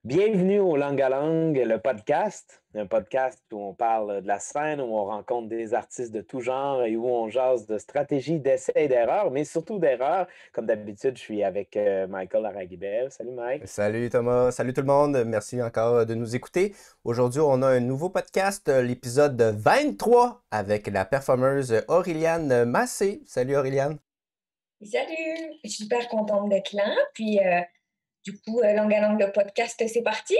Bienvenue au Langue à Langue, le podcast. Un podcast où on parle de la scène, où on rencontre des artistes de tout genre et où on jase de stratégie, d'essais et d'erreurs, mais surtout d'erreurs. Comme d'habitude, je suis avec Michael Araguibel. Salut Mike. Salut Thomas, salut tout le monde, merci encore de nous écouter. Aujourd'hui, on a un nouveau podcast, l'épisode 23 avec la performeuse Aureliane Massé. Salut Aureliane. Salut, je suis super contente d'être là. Puis, Langue à Langue, le podcast, c'est parti.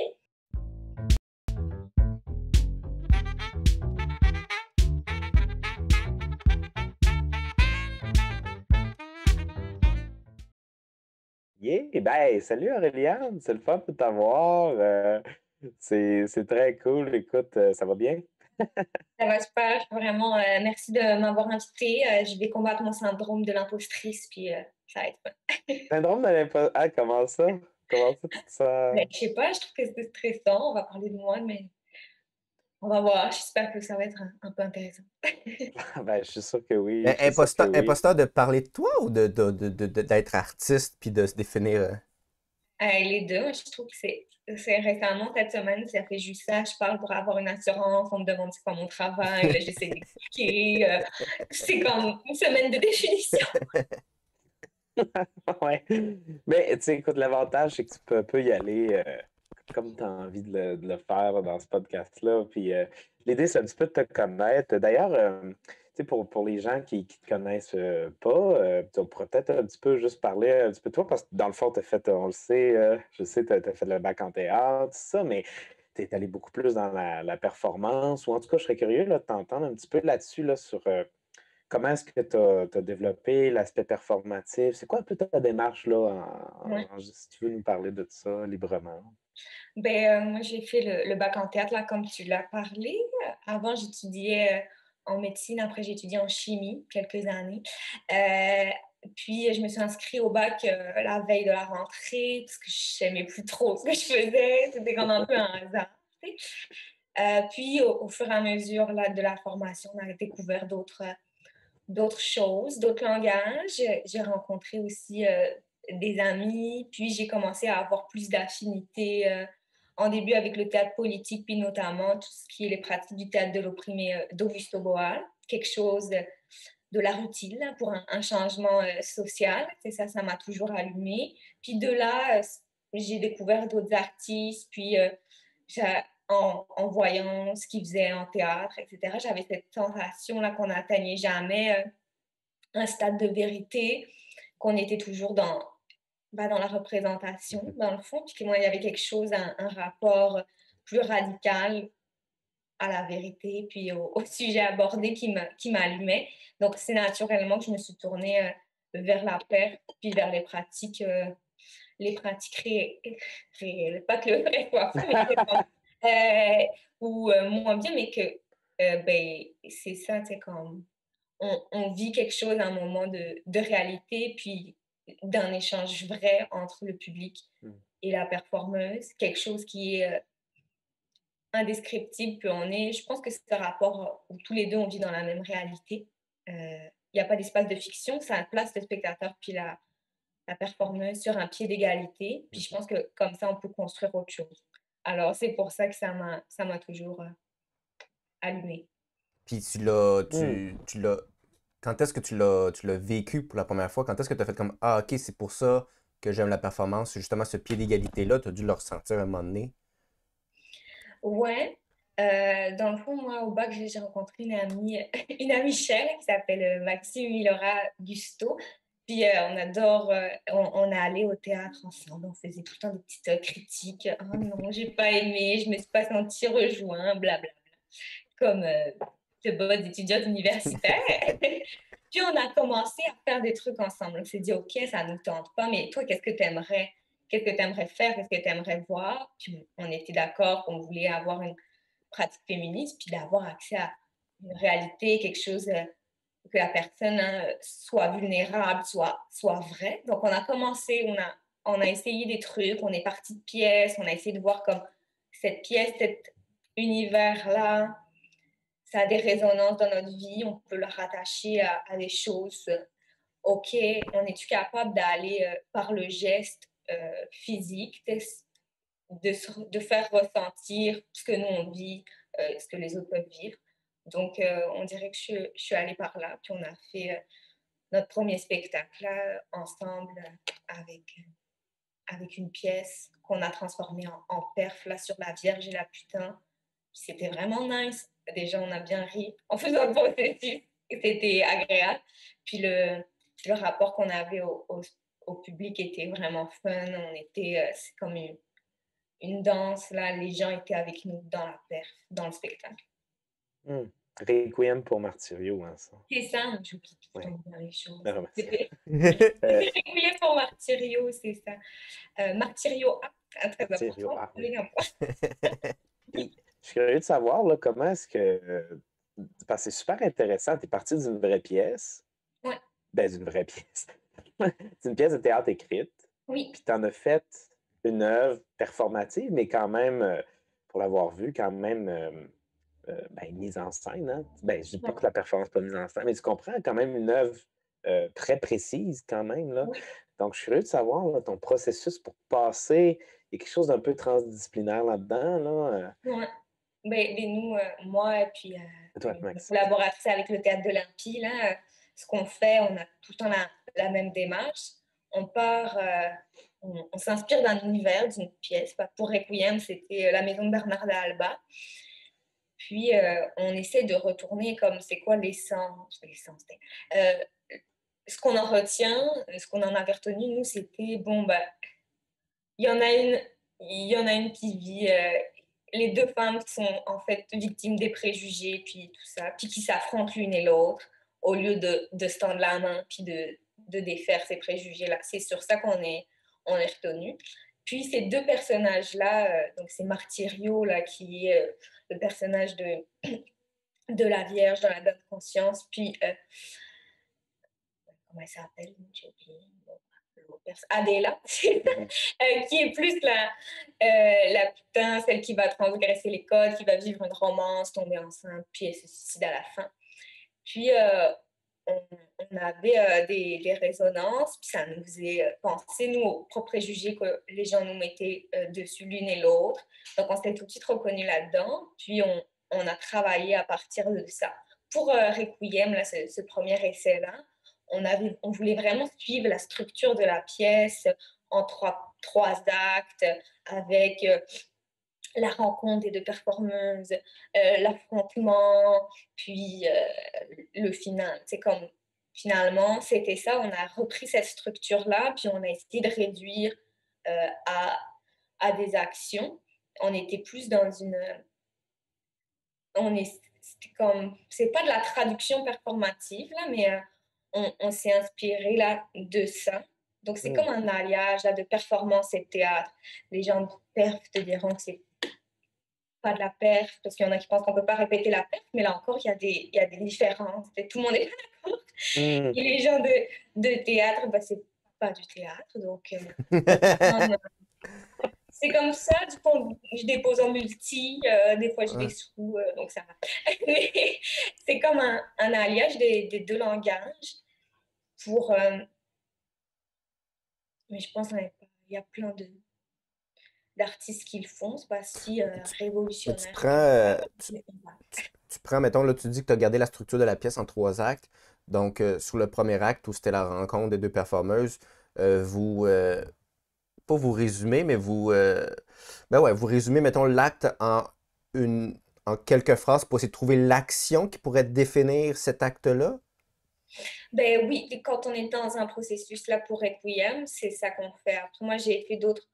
Yeah! Ben, salut Auréliane, c'est le fun de t'avoir. C'est très cool. Écoute, ça va bien? Ça va super, vraiment. Merci de m'avoir invitée. Je vais combattre mon syndrome de l'impostrice, puis ça va être fun. Syndrome de l'imposteur. Ah, comment ça? Comment ça, tu te sens? Mais je sais pas, je trouve que c'est stressant. On va parler de moi, mais on va voir. J'espère que ça va être un peu intéressant. Ben, je suis sûr que oui. Je suis sûr que Imposteur, oui. imposteur de parler de toi ou d'être artiste puis de se définir? Les deux, moi, je trouve que c'est récemment, cette semaine, ça fait juste ça. Je parle pour avoir une assurance, on me demande c'est quoi mon travail, là, j'essaie d'expliquer. C'est comme une semaine de définition. Ouais. Mais tu sais, écoute, l'avantage, c'est que tu peux y aller comme tu as envie de le faire dans ce podcast-là. Puis l'idée, c'est un petit peu de te connaître. D'ailleurs, tu sais, pour les gens qui ne te connaissent pas, on pourrait peut-être un petit peu juste parler un petit peu de toi, parce que dans le fond, tu as fait, on le sait, je sais, tu as fait le bac en théâtre, tout ça, mais tu es allé beaucoup plus dans la performance, ou en tout cas, je serais curieux là, de t'entendre un petit peu là-dessus, là, sur comment est-ce que tu as développé l'aspect performatif? C'est quoi un peu ta démarche là, Ouais. si tu veux nous parler de ça librement? Moi, j'ai fait le bac en théâtre, là, comme tu l'as parlé. Avant, j'étudiais en médecine. Après, j'ai étudié en chimie quelques années. Euh, Puis, je me suis inscrite au bac la veille de la rentrée parce que je n'aimais plus trop ce que je faisais. C'était comme un peu un hasard. Tu sais. Puis, au fur et à mesure là, de la formation, on a découvert d'autres choses, d'autres langages. J'ai rencontré aussi des amis, puis j'ai commencé à avoir plus d'affinités en début avec le théâtre politique, puis notamment tout ce qui est les pratiques du théâtre de l'opprimé d'Augusto Boal, quelque chose de la routine là, pour un changement social. C'est ça, ça m'a toujours allumée. Puis de là, j'ai découvert d'autres artistes, puis en voyant ce qu'ils faisaient en théâtre, etc., j'avais cette sensation-là qu'on n'atteignait jamais un stade de vérité, qu'on était toujours dans la représentation, dans le fond, puis que moi, il y avait quelque chose, un rapport plus radical à la vérité, puis au sujet abordé qui m'allumait. Donc, c'est naturellement que je me suis tournée vers la paire, puis vers les pratiques réelles. Pas que le vrai soit faux, mais ou moins bien, mais que c'est ça, c'est comme on vit quelque chose à un moment de réalité, puis d'un échange vrai entre le public Mm. et la performeuse, quelque chose qui est indescriptible, puis je pense que c'est un rapport où tous les deux on vit dans la même réalité. Il n'y a pas d'espace de fiction, ça place le spectateur puis la performeuse sur un pied d'égalité, puis je pense que comme ça on peut construire autre chose. Alors c'est pour ça que ça m'a toujours allumée. Puis Mm. quand est-ce que tu l'as vécu pour la première fois? Quand est-ce que tu as fait comme, ah ok, c'est pour ça que j'aime la performance, c'est justement ce pied d'égalité-là, tu as dû le ressentir à un moment donné. Ouais. Dans le fond, moi, au bac, j'ai rencontré une amie, une amie chère qui s'appelle Maxime Milora Gusto. Puis on est allé au théâtre ensemble, on faisait tout le temps des petites critiques. Oh non, j'ai pas aimé, je me suis pas sentie rejointe, blablabla. Comme de bonnes étudiantes universitaires. Puis on a commencé à faire des trucs ensemble. On s'est dit, OK, ça ne nous tente pas, mais toi, qu'est-ce que tu aimerais? Qu'est-ce que tu aimerais faire? Qu'est-ce que tu aimerais voir? Puis on était d'accord qu'on voulait avoir une pratique féministe, puis d'avoir accès à une réalité, quelque chose que la personne soit vulnérable, soit vrai. Donc on a commencé, on a essayé des trucs, on est parti de pièces, on a essayé de voir comme cette pièce, cet univers-là, ça a des résonances dans notre vie, on peut le rattacher à des choses. OK, on est-tu capable d'aller par le geste physique, de faire ressentir ce que nous on vit, ce que les autres peuvent vivre. Donc, on dirait que je suis allée par là, puis on a fait notre premier spectacle là, ensemble avec une pièce qu'on a transformée en perf là, sur la Vierge et la Putain. C'était vraiment nice. Déjà, on a bien ri en faisant le processus. C'était agréable. Puis le rapport qu'on avait au public était vraiment fun. C'est comme une danse, là. Les gens étaient avec nous dans la perf, dans le spectacle. Requiem pour Martyrio, hein, ça. C'est ça, j'oublie tout le Ouais. temps bien les choses. Non, mais C'était Euh, Requiem pour Martyrio, c'est ça. Martyrio A, très Martyrio, important. oui. Les enfants. Puis, je suis curieux de savoir là, comment est-ce que. Parce que c'est super intéressant. Tu es parti d'une vraie pièce. Ouais. Ben, d'une vraie pièce. C'est une pièce de théâtre écrite. Oui. Puis tu en as fait une œuvre performative, mais quand même, pour l'avoir vue, quand même ben, mise en scène. Hein? Ben, je dis pas que la performance n'est pas mise en scène, mais tu comprends quand même une œuvre très précise quand même. Là. Oui. Donc, je suis curieux de savoir là, ton processus pour passer. Il y a quelque chose d'un peu transdisciplinaire là-dedans. Là. Ouais. Ben, nous, moi et puis Toi, une Max. collaboratrice avec le Théâtre de l'Empire, là, ce qu'on fait, on a tout le temps la même démarche. On part, on s'inspire d'un univers, d'une pièce. Pour Requiem, c'était la maison de Bernarda Alba. Puis, on essaie de retourner comme c'est quoi l'essence. Ce qu'on en retient, ce qu'on en avait retenu, nous, c'était, bon, ben, il y en a une qui vit... les deux femmes qui sont en fait victimes des préjugés, puis tout ça, puis qui s'affrontent l'une et l'autre, au lieu de se tendre la main, puis de défaire ces préjugés-là. C'est sur ça on est retenu. Puis ces deux personnages-là, donc c'est Martyrio, là, qui est le personnage de la Vierge dans la bonne conscience, puis comment elle s'appelle? J'ai oublié. Adéla, qui est plus la putain, celle qui va transgresser les codes, qui va vivre une romance, tomber enceinte, puis elle se suicide à la fin. Puis, on avait des résonances, puis ça nous faisait penser, nous, aux propres préjugés que les gens nous mettaient dessus l'une et l'autre. Donc, on s'est tout de suite reconnus là-dedans, puis on a travaillé à partir de ça. Pour Requiem, là, ce premier essai-là, on voulait vraiment suivre la structure de la pièce en trois actes, avec la rencontre des deux performeuses, l'affrontement, puis le final. C'est comme, finalement, c'était ça, on a repris cette structure-là, puis on a essayé de réduire à des actions. On était plus dans une... C'est pas de la traduction performative, là, mais on s'est inspiré là, de ça. Donc, c'est comme un alliage là, de performance et de théâtre. Les gens de perf te diront que c'est pas de la perf, parce qu'il y en a qui pensent qu'on ne peut pas répéter la perf, mais là encore, il y a des différences. Tout le monde est d'accord. Et les gens de théâtre, ben, c'est pas du théâtre. Donc, c'est comme ça. Du coup, je dépose en multi, des fois je des sous, donc ça va. Mais c'est comme un alliage des deux langages pour... mais je pense qu'il y a plein d'artistes qui le font. C'est pas si révolutionnaire. Tu prends, mettons, là, tu dis que tu as gardé la structure de la pièce en 3 actes. Donc, sur le premier acte, où c'était la rencontre des deux performeuses, pas vous résumez, mais ben ouais, vous résumez, mettons, l'acte en quelques phrases pour essayer de trouver l'action qui pourrait définir cet acte-là? Ben oui, quand on est dans un processus là pour Requiem, c'est ça qu'on fait. Après, moi, j'ai fait d'autres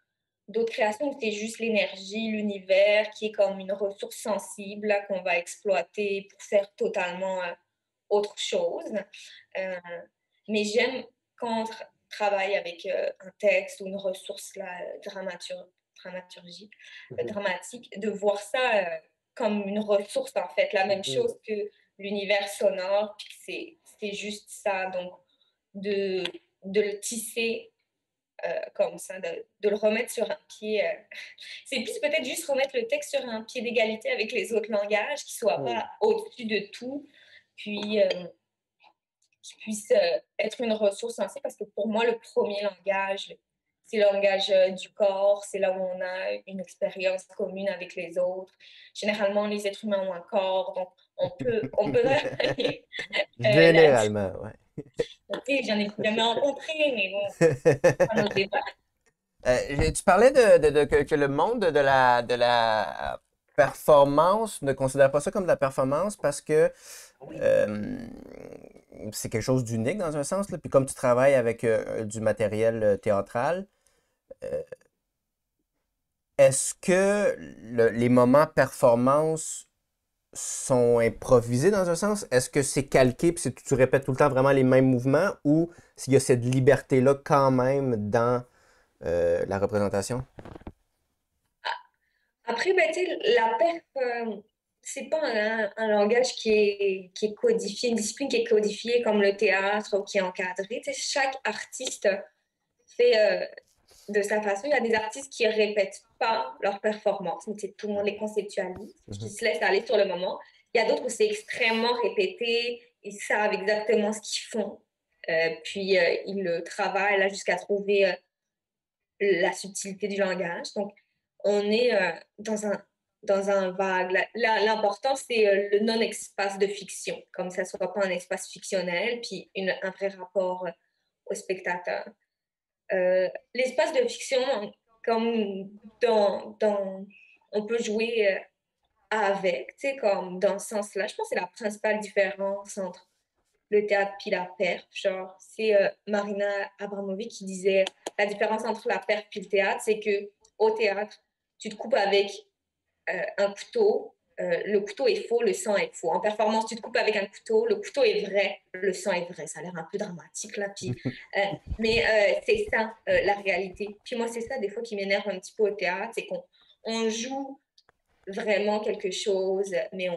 créations où c'est juste l'énergie, l'univers qui est comme une ressource sensible là, qu'on va exploiter pour faire totalement autre chose. Mais j'aime quand on travaille avec un texte ou une ressource là, dramatique, de voir ça comme une ressource en fait, la même chose que l'univers sonore, puis c'est juste ça. Donc, de le tisser comme ça, de le remettre sur un pied. C'est plus peut-être juste remettre le texte sur un pied d'égalité avec les autres langages, qui ne soit pas au-dessus de tout, puis qui puisse être une ressource sensée, parce que pour moi, le premier langage, c'est le langage du corps, c'est là où on a une expérience commune avec les autres. Généralement, les êtres humains ont un corps, donc on peut travailler là-dessus. Généralement, ouais. J'en ai jamais rencontré, mais bon, c'est un autre débat. Tu parlais que le monde de la performance ne considère pas ça comme de la performance parce que Oui. c'est quelque chose d'unique dans un sens, là. Puis comme tu travailles avec du matériel théâtral, euh, est-ce que les moments performance sont improvisés dans un sens? Est-ce que c'est calqué puis tu répètes tout le temps vraiment les mêmes mouvements ou s'il y a cette liberté-là quand même dans la représentation? Après, ben, tu sais, la perf, c'est pas un langage qui est codifié, une discipline qui est codifiée comme le théâtre ou qui est encadrée. Tu sais, chaque artiste fait de sa façon. Il y a des artistes qui répètent pas leur performance, mais tu sais, tout le monde les conceptualise, qui Mhm. se laissent aller sur le moment. Il y a d'autres où c'est extrêmement répété, ils savent exactement ce qu'ils font. Puis ils le travaillent là jusqu'à trouver la subtilité du langage. Donc, on est dans un vague. L'important, c'est le non-espace de fiction, comme ça ne soit pas un espace fictionnel, puis un vrai rapport au spectateur. L'espace de fiction, comme on peut jouer avec, tu sais, comme dans ce sens-là, je pense que c'est la principale différence entre le théâtre puis la perf. Genre, c'est Marina Abramovic qui disait la différence entre la perf puis le théâtre, c'est que au théâtre, tu te coupes avec un couteau, le couteau est faux, le sang est faux. En performance, tu te coupes avec un couteau, le couteau est vrai, le sang est vrai. Ça a l'air un peu dramatique là, puis, mais c'est ça la réalité. Puis moi, c'est ça des fois qui m'énerve un petit peu au théâtre, c'est qu'on joue vraiment quelque chose, mais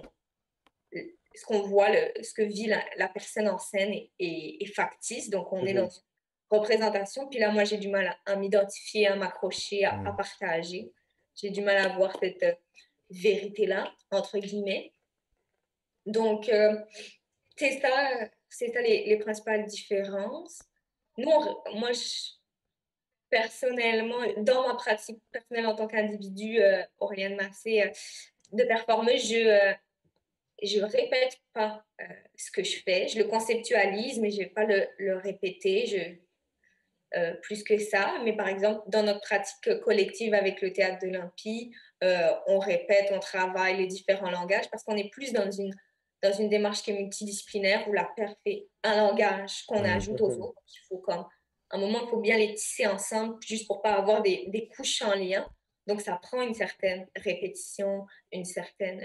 ce qu'on voit, ce que vit la personne en scène est factice. Donc, on est dans une représentation. Puis là, moi, j'ai du mal à m'identifier, à m'accrocher, à partager. J'ai du mal à voir cette vérité-là, entre guillemets. Donc, c'est ça les principales différences. Nous, moi, personnellement, dans ma pratique personnelle en tant qu'individu, Aurélien Massé, de performeuse, je répète pas ce que je fais. Je le conceptualise, mais je vais pas le répéter plus que ça. Mais par exemple, dans notre pratique collective avec le Théâtre de l'Olympie, on répète, on travaille les différents langages parce qu'on est plus dans une démarche qui est multidisciplinaire où la perf est un langage qu'on ajoute aux autres. Il faut comme, à un moment, il faut bien les tisser ensemble juste pour pas avoir des couches en lien. Donc, ça prend une certaine répétition, un certain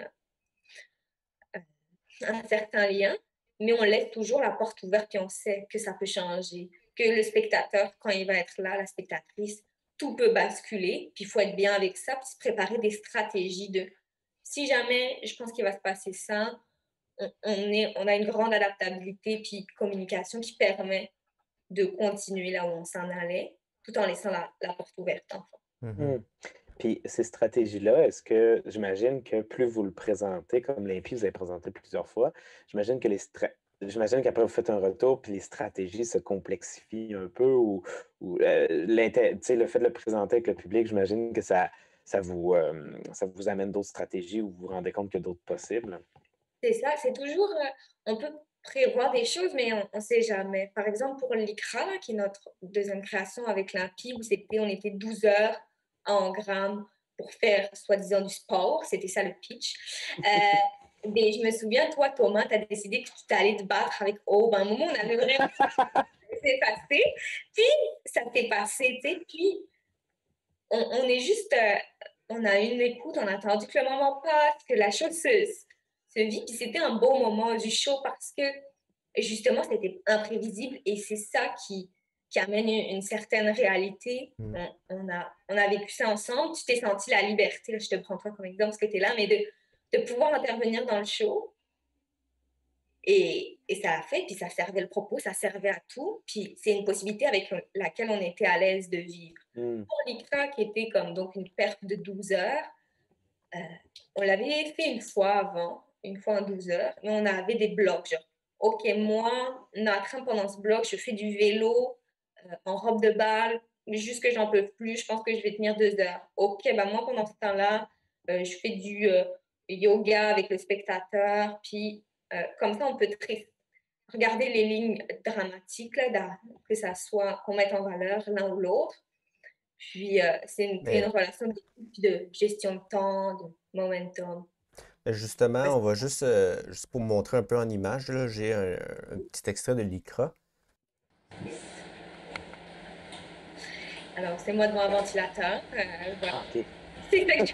lien, mais on laisse toujours la porte ouverte et on sait que ça peut changer, que le spectateur, quand il va être là, la spectatrice, tout peut basculer, puis il faut être bien avec ça, puis se préparer des stratégies de si jamais je pense qu'il va se passer ça, on a une grande adaptabilité puis communication qui permet de continuer là où on s'en allait, tout en laissant la porte ouverte, enfin. Mhm. Puis ces stratégies-là, est-ce que j'imagine que plus vous le présentez, comme l'Impi, vous avez présenté plusieurs fois, j'imagine que j'imagine qu'après vous faites un retour, puis les stratégies se complexifient un peu, ou tu sais, le fait de le présenter avec le public, j'imagine que ça vous amène d'autres stratégies ou vous vous rendez compte qu'il y a d'autres possibles. C'est ça, c'est toujours, on peut prévoir des choses, mais on ne sait jamais. Par exemple, pour l'ICRA, là, qui est notre deuxième création avec l'IMPI, où on était 12 heures en grammes pour faire, soi-disant, du sport. C'était ça le pitch. Mais je me souviens, toi, Thomas, tu as décidé que tu t'allais te battre avec Aube. À un moment, on avait vraiment c'est passé. Puis, ça s'est passé, tu sais. Puis, on est juste, on a une écoute, on a attendu que le moment passe, que la chose se vit. Puis c'était un beau moment du show parce que justement, c'était imprévisible et c'est ça qui amène une certaine réalité. On a vécu ça ensemble. Tu t'es senti la liberté, là, je te prends toi comme exemple parce que tu es là, mais de pouvoir intervenir dans le show. Et ça a fait, puis ça servait le propos, ça servait à tout. Puis c'est une possibilité avec laquelle on était à l'aise de vivre. Mm. Pour l'ICRA, qui était comme donc une perte de 12 heures, euh, on l'avait fait une fois avant, une fois en 12 heures, mais on avait des blocs. Genre, OK, moi, Nathan, pendant ce bloc, je fais du vélo en robe de bal, juste que j'en peux plus, je pense que je vais tenir 2 heures. OK, ben moi, pendant ce temps-là, je fais du yoga avec le spectateur, puis comme ça, on peut regarder les lignes dramatiques, là, que ça soit qu'on mette en valeur l'un ou l'autre. Puis, c'est une Mais relation de gestion de temps, de momentum. justement, Parce- on va juste pour montrer un peu en image, là, j'ai un petit extrait de l'ICRA. Alors, c'est moi devant un ventilateur. Voilà. Ah, OK. C'est ça que je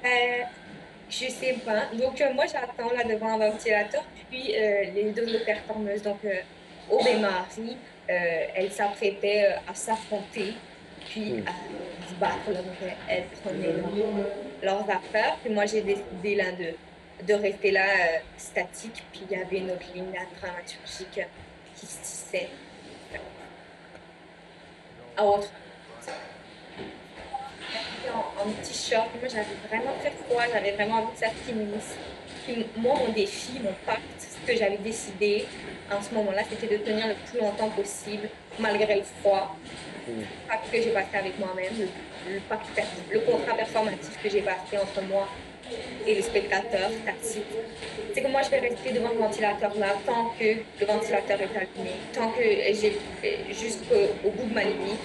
fais. Je sais pas. Donc, moi, j'attends là devant un ventilateur, puis les deux autres performeuses, donc Aube et Marie, elles s'apprêtaient à s'affronter, puis Hmm. à se battre. Là. Donc, elles prenaient leurs affaires, puis moi, j'ai décidé là de rester là statique, puis il y avait une autre ligne là, dramaturgique qui se tissait à autre. En petit short. Moi, j'avais vraiment très froid. J'avais vraiment envie que ça finisse. Puis moi, mon défi, mon pacte, ce que j'avais décidé en ce moment-là, c'était de tenir le plus longtemps possible, malgré le froid. Hmm. Le pacte que j'ai passé avec moi-même, le contrat performatif que j'ai passé entre moi et le spectateur statique. C'est que moi, je vais rester devant le ventilateur là tant que le ventilateur est allumé, tant que j'ai jusqu'au bout de ma limite.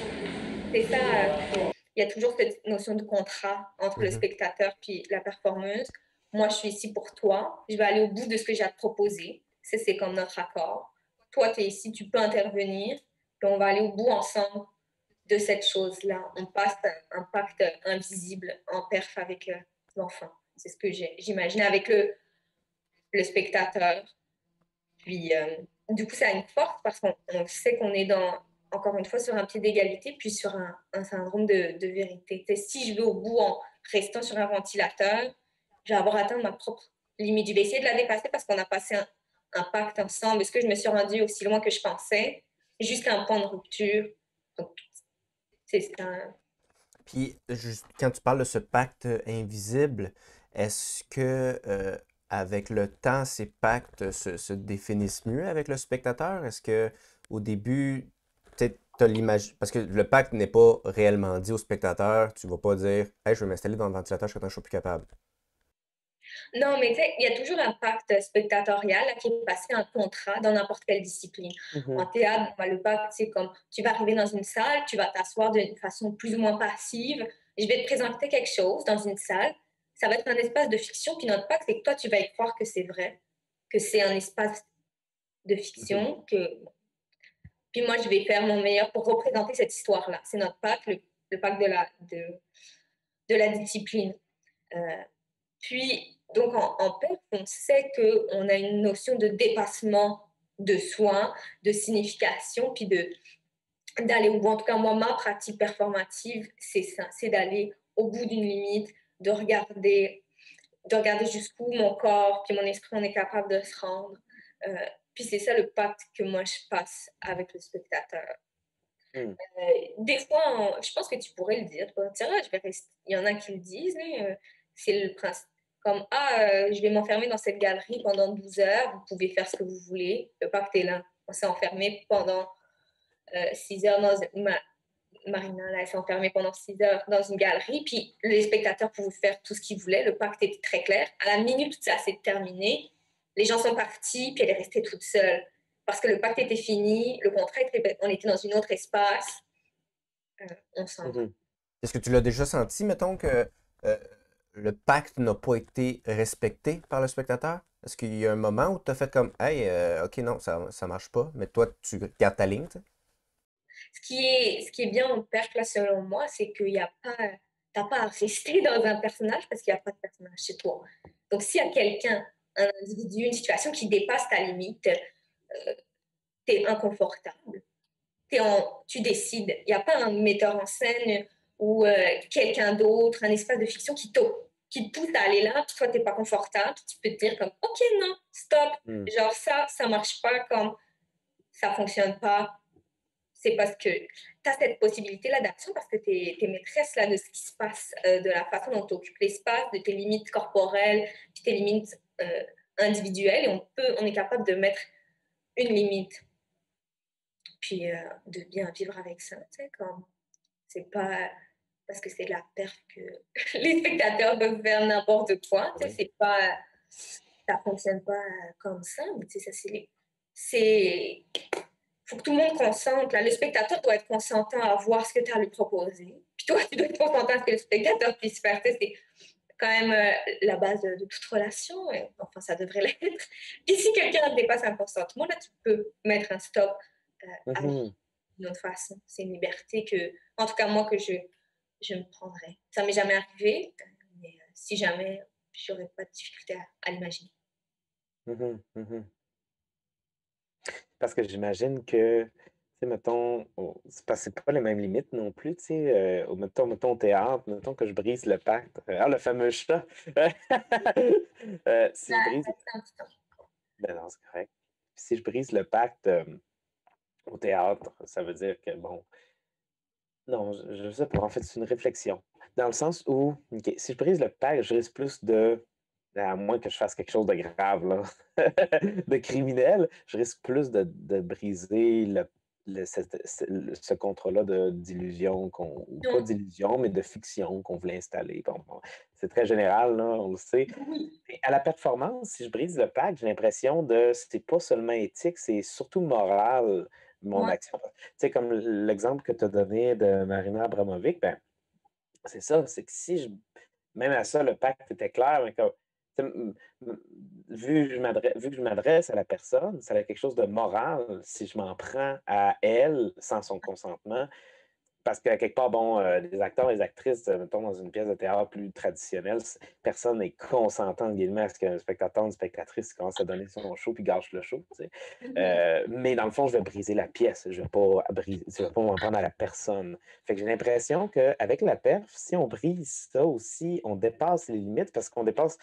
C'est ça. Il y a toujours cette notion de contrat entre le Mhm. spectateur puis la performeuse. Moi, je suis ici pour toi. Je vais aller au bout de ce que j'ai à te proposer. C'est comme notre accord. Toi, tu es ici, tu peux intervenir. Puis on va aller au bout ensemble de cette chose-là. On passe un pacte invisible en perf avec l'enfant. C'est ce que j'imagine avec le spectateur. Puis, du coup, ça a une force parce qu'on sait qu'on est encore une fois, sur un pied d'égalité, puis sur un syndrome de vérité. T'sais, si je vais au bout en restant sur un ventilateur, je vais avoir atteint ma propre limite. Je vais essayer de la dépasser parce qu'on a passé un pacte ensemble. Est-ce que je me suis rendue aussi loin que je pensais, jusqu'à un point de rupture? Donc, c'est ça. Puis, juste, quand tu parles de ce pacte invisible, est-ce que avec le temps, ces pactes se définissent mieux avec le spectateur? Est-ce que au début, tu as l'image. Parce que le pacte n'est pas réellement dit au spectateur. Tu vas pas dire Hey, je vais m'installer dans le ventilateur jusqu'à temps que je sois plus capable. Non, mais tu sais, il y a toujours un pacte spectatorial là, qui est passé un contrat dans n'importe quelle discipline. En Mhm. théâtre, le pacte, c'est comme tu vas arriver dans une salle, tu vas t'asseoir d'une façon plus ou moins passive, je vais te présenter quelque chose dans une salle, ça va être un espace de fiction, puis notre pacte, c'est que toi, tu vas y croire que c'est vrai, que c'est un espace de Mhm. fiction, que... Puis moi, je vais faire mon meilleur pour représenter cette histoire-là. C'est notre pacte, le pacte de la discipline. Euh, Puis, donc, en perf, on sait qu'on a une notion de dépassement de soi, de signification, puis d'aller au bout. En tout cas, moi, ma pratique performative, c'est ça, c'est d'aller au bout d'une limite, de regarder jusqu'où mon corps, puis mon esprit, on est capable de se rendre. Euh, puis c'est ça le pacte que moi, je passe avec le spectateur. Hmm. Des fois, je pense que tu pourrais le dire. Toi. Tiens, là, il y en a qui le disent, mais c'est le principe. Comme, je vais m'enfermer dans cette galerie pendant 12 heures, vous pouvez faire ce que vous voulez. Le pacte est là. On s'est enfermé pendant 6 heures Marina, là, elle s'est enfermée pendant 6 heures dans une galerie, puis les spectateurs pouvaient faire tout ce qu'ils voulaient. Le pacte était très clair. À la minute où ça s'est terminé, les gens sont partis, puis elle est restée toute seule. Parce que le pacte était fini, le contrat était, on était dans un autre espace, on s'en va. Mhm. Est-ce que tu l'as déjà senti, mettons, que euh, le pacte n'a pas été respecté par le spectateur? Est-ce qu'il y a un moment où tu as fait comme Hey, ok, non, ça marche pas, mais toi, tu gardes ta ligne, tu sais? Ce qui est bien en perf, là, selon moi, c'est qu'il n'y a pas, t'as pas à rester dans un personnage parce qu'il n'y a pas de personnage chez toi. Donc, s'il y a quelqu'un, un individu, une situation qui dépasse ta limite, tu es inconfortable. Tu décides. Il n'y a pas un metteur en scène ou quelqu'un d'autre, un espace de fiction qui te pousse à aller là, puis toi, tu n'es pas confortable, tu peux te dire comme, OK, non, stop. Hmm. Genre, ça marche pas, comme ça fonctionne pas. C'est parce que tu as cette possibilité-là d'action parce que tu es maîtresse là, de ce qui se passe, de la façon dont tu occupes l'espace, de tes limites corporelles, puis tes limites individuelles. Et on est capable de mettre une limite. puis de bien vivre avec ça, tu sais, comme c'est pas parce que c'est de la perf que les spectateurs peuvent faire n'importe quoi, tu sais, Oui. c'est pas, ça fonctionne pas comme ça, mais tu sais, ça c'est, faut que tout le monde consente, là, le spectateur doit être consentant à voir ce que tu as à lui proposer, puis toi, tu dois être consentant à ce que le spectateur puisse faire, tu sais, c'est quand même la base de toute relation, et, enfin, ça devrait l'être. Et si quelqu'un dépasse un consentement, là, tu peux mettre un stop à Mhm. d'une autre façon. C'est une liberté que, en tout cas, moi, que je me prendrais. Ça m'est jamais arrivé, mais si jamais, j'aurais pas de difficulté à l'imaginer. Mhm. Mhm. Parce que j'imagine que, tu sais, mettons, c'est parce que c'est pas les mêmes limites non plus, tu sais. Mettons au théâtre, mettons que je brise le pacte. Le fameux chat. Si je Là, brise, reste un petit temps. ben non, c'est correct. Si je brise le pacte au théâtre, ça veut dire que, bon, non, je sais pas. En fait, c'est une réflexion. Dans le sens où, OK, si je brise le pacte, je risque plus de, à moins que je fasse quelque chose de grave, là, de criminel, je risque plus de briser ce contrat-là d'illusion, ou pas Donc, d'illusion, mais de fiction qu'on voulait installer. Bon, c'est très général, là, on le sait. oui, Et à la performance, si je brise le pacte, j'ai l'impression de c'est pas seulement éthique, c'est surtout moral, mon moi, action. Tu sais, comme l'exemple que tu as donné de Marina Abramovic, ben, c'est ça, c'est que si je même à ça, le pacte était clair, mais comme, tu sais, vu que je m'adresse à la personne, ça a quelque chose de moral si je m'en prends à elle sans son consentement. Parce qu'à quelque part, bon, les acteurs et les actrices, mettons, dans une pièce de théâtre plus traditionnelle, personne n'est consentant, entre guillemets, à ce qu'un spectateur ou une spectatrice commence à donner son show puis gâche le show, tu sais. Mais dans le fond, je vais briser la pièce. Je vais pas m'en prendre à la personne. Fait que j'ai l'impression qu'avec la perf, si on brise ça aussi, on dépasse les limites parce qu'on dépasse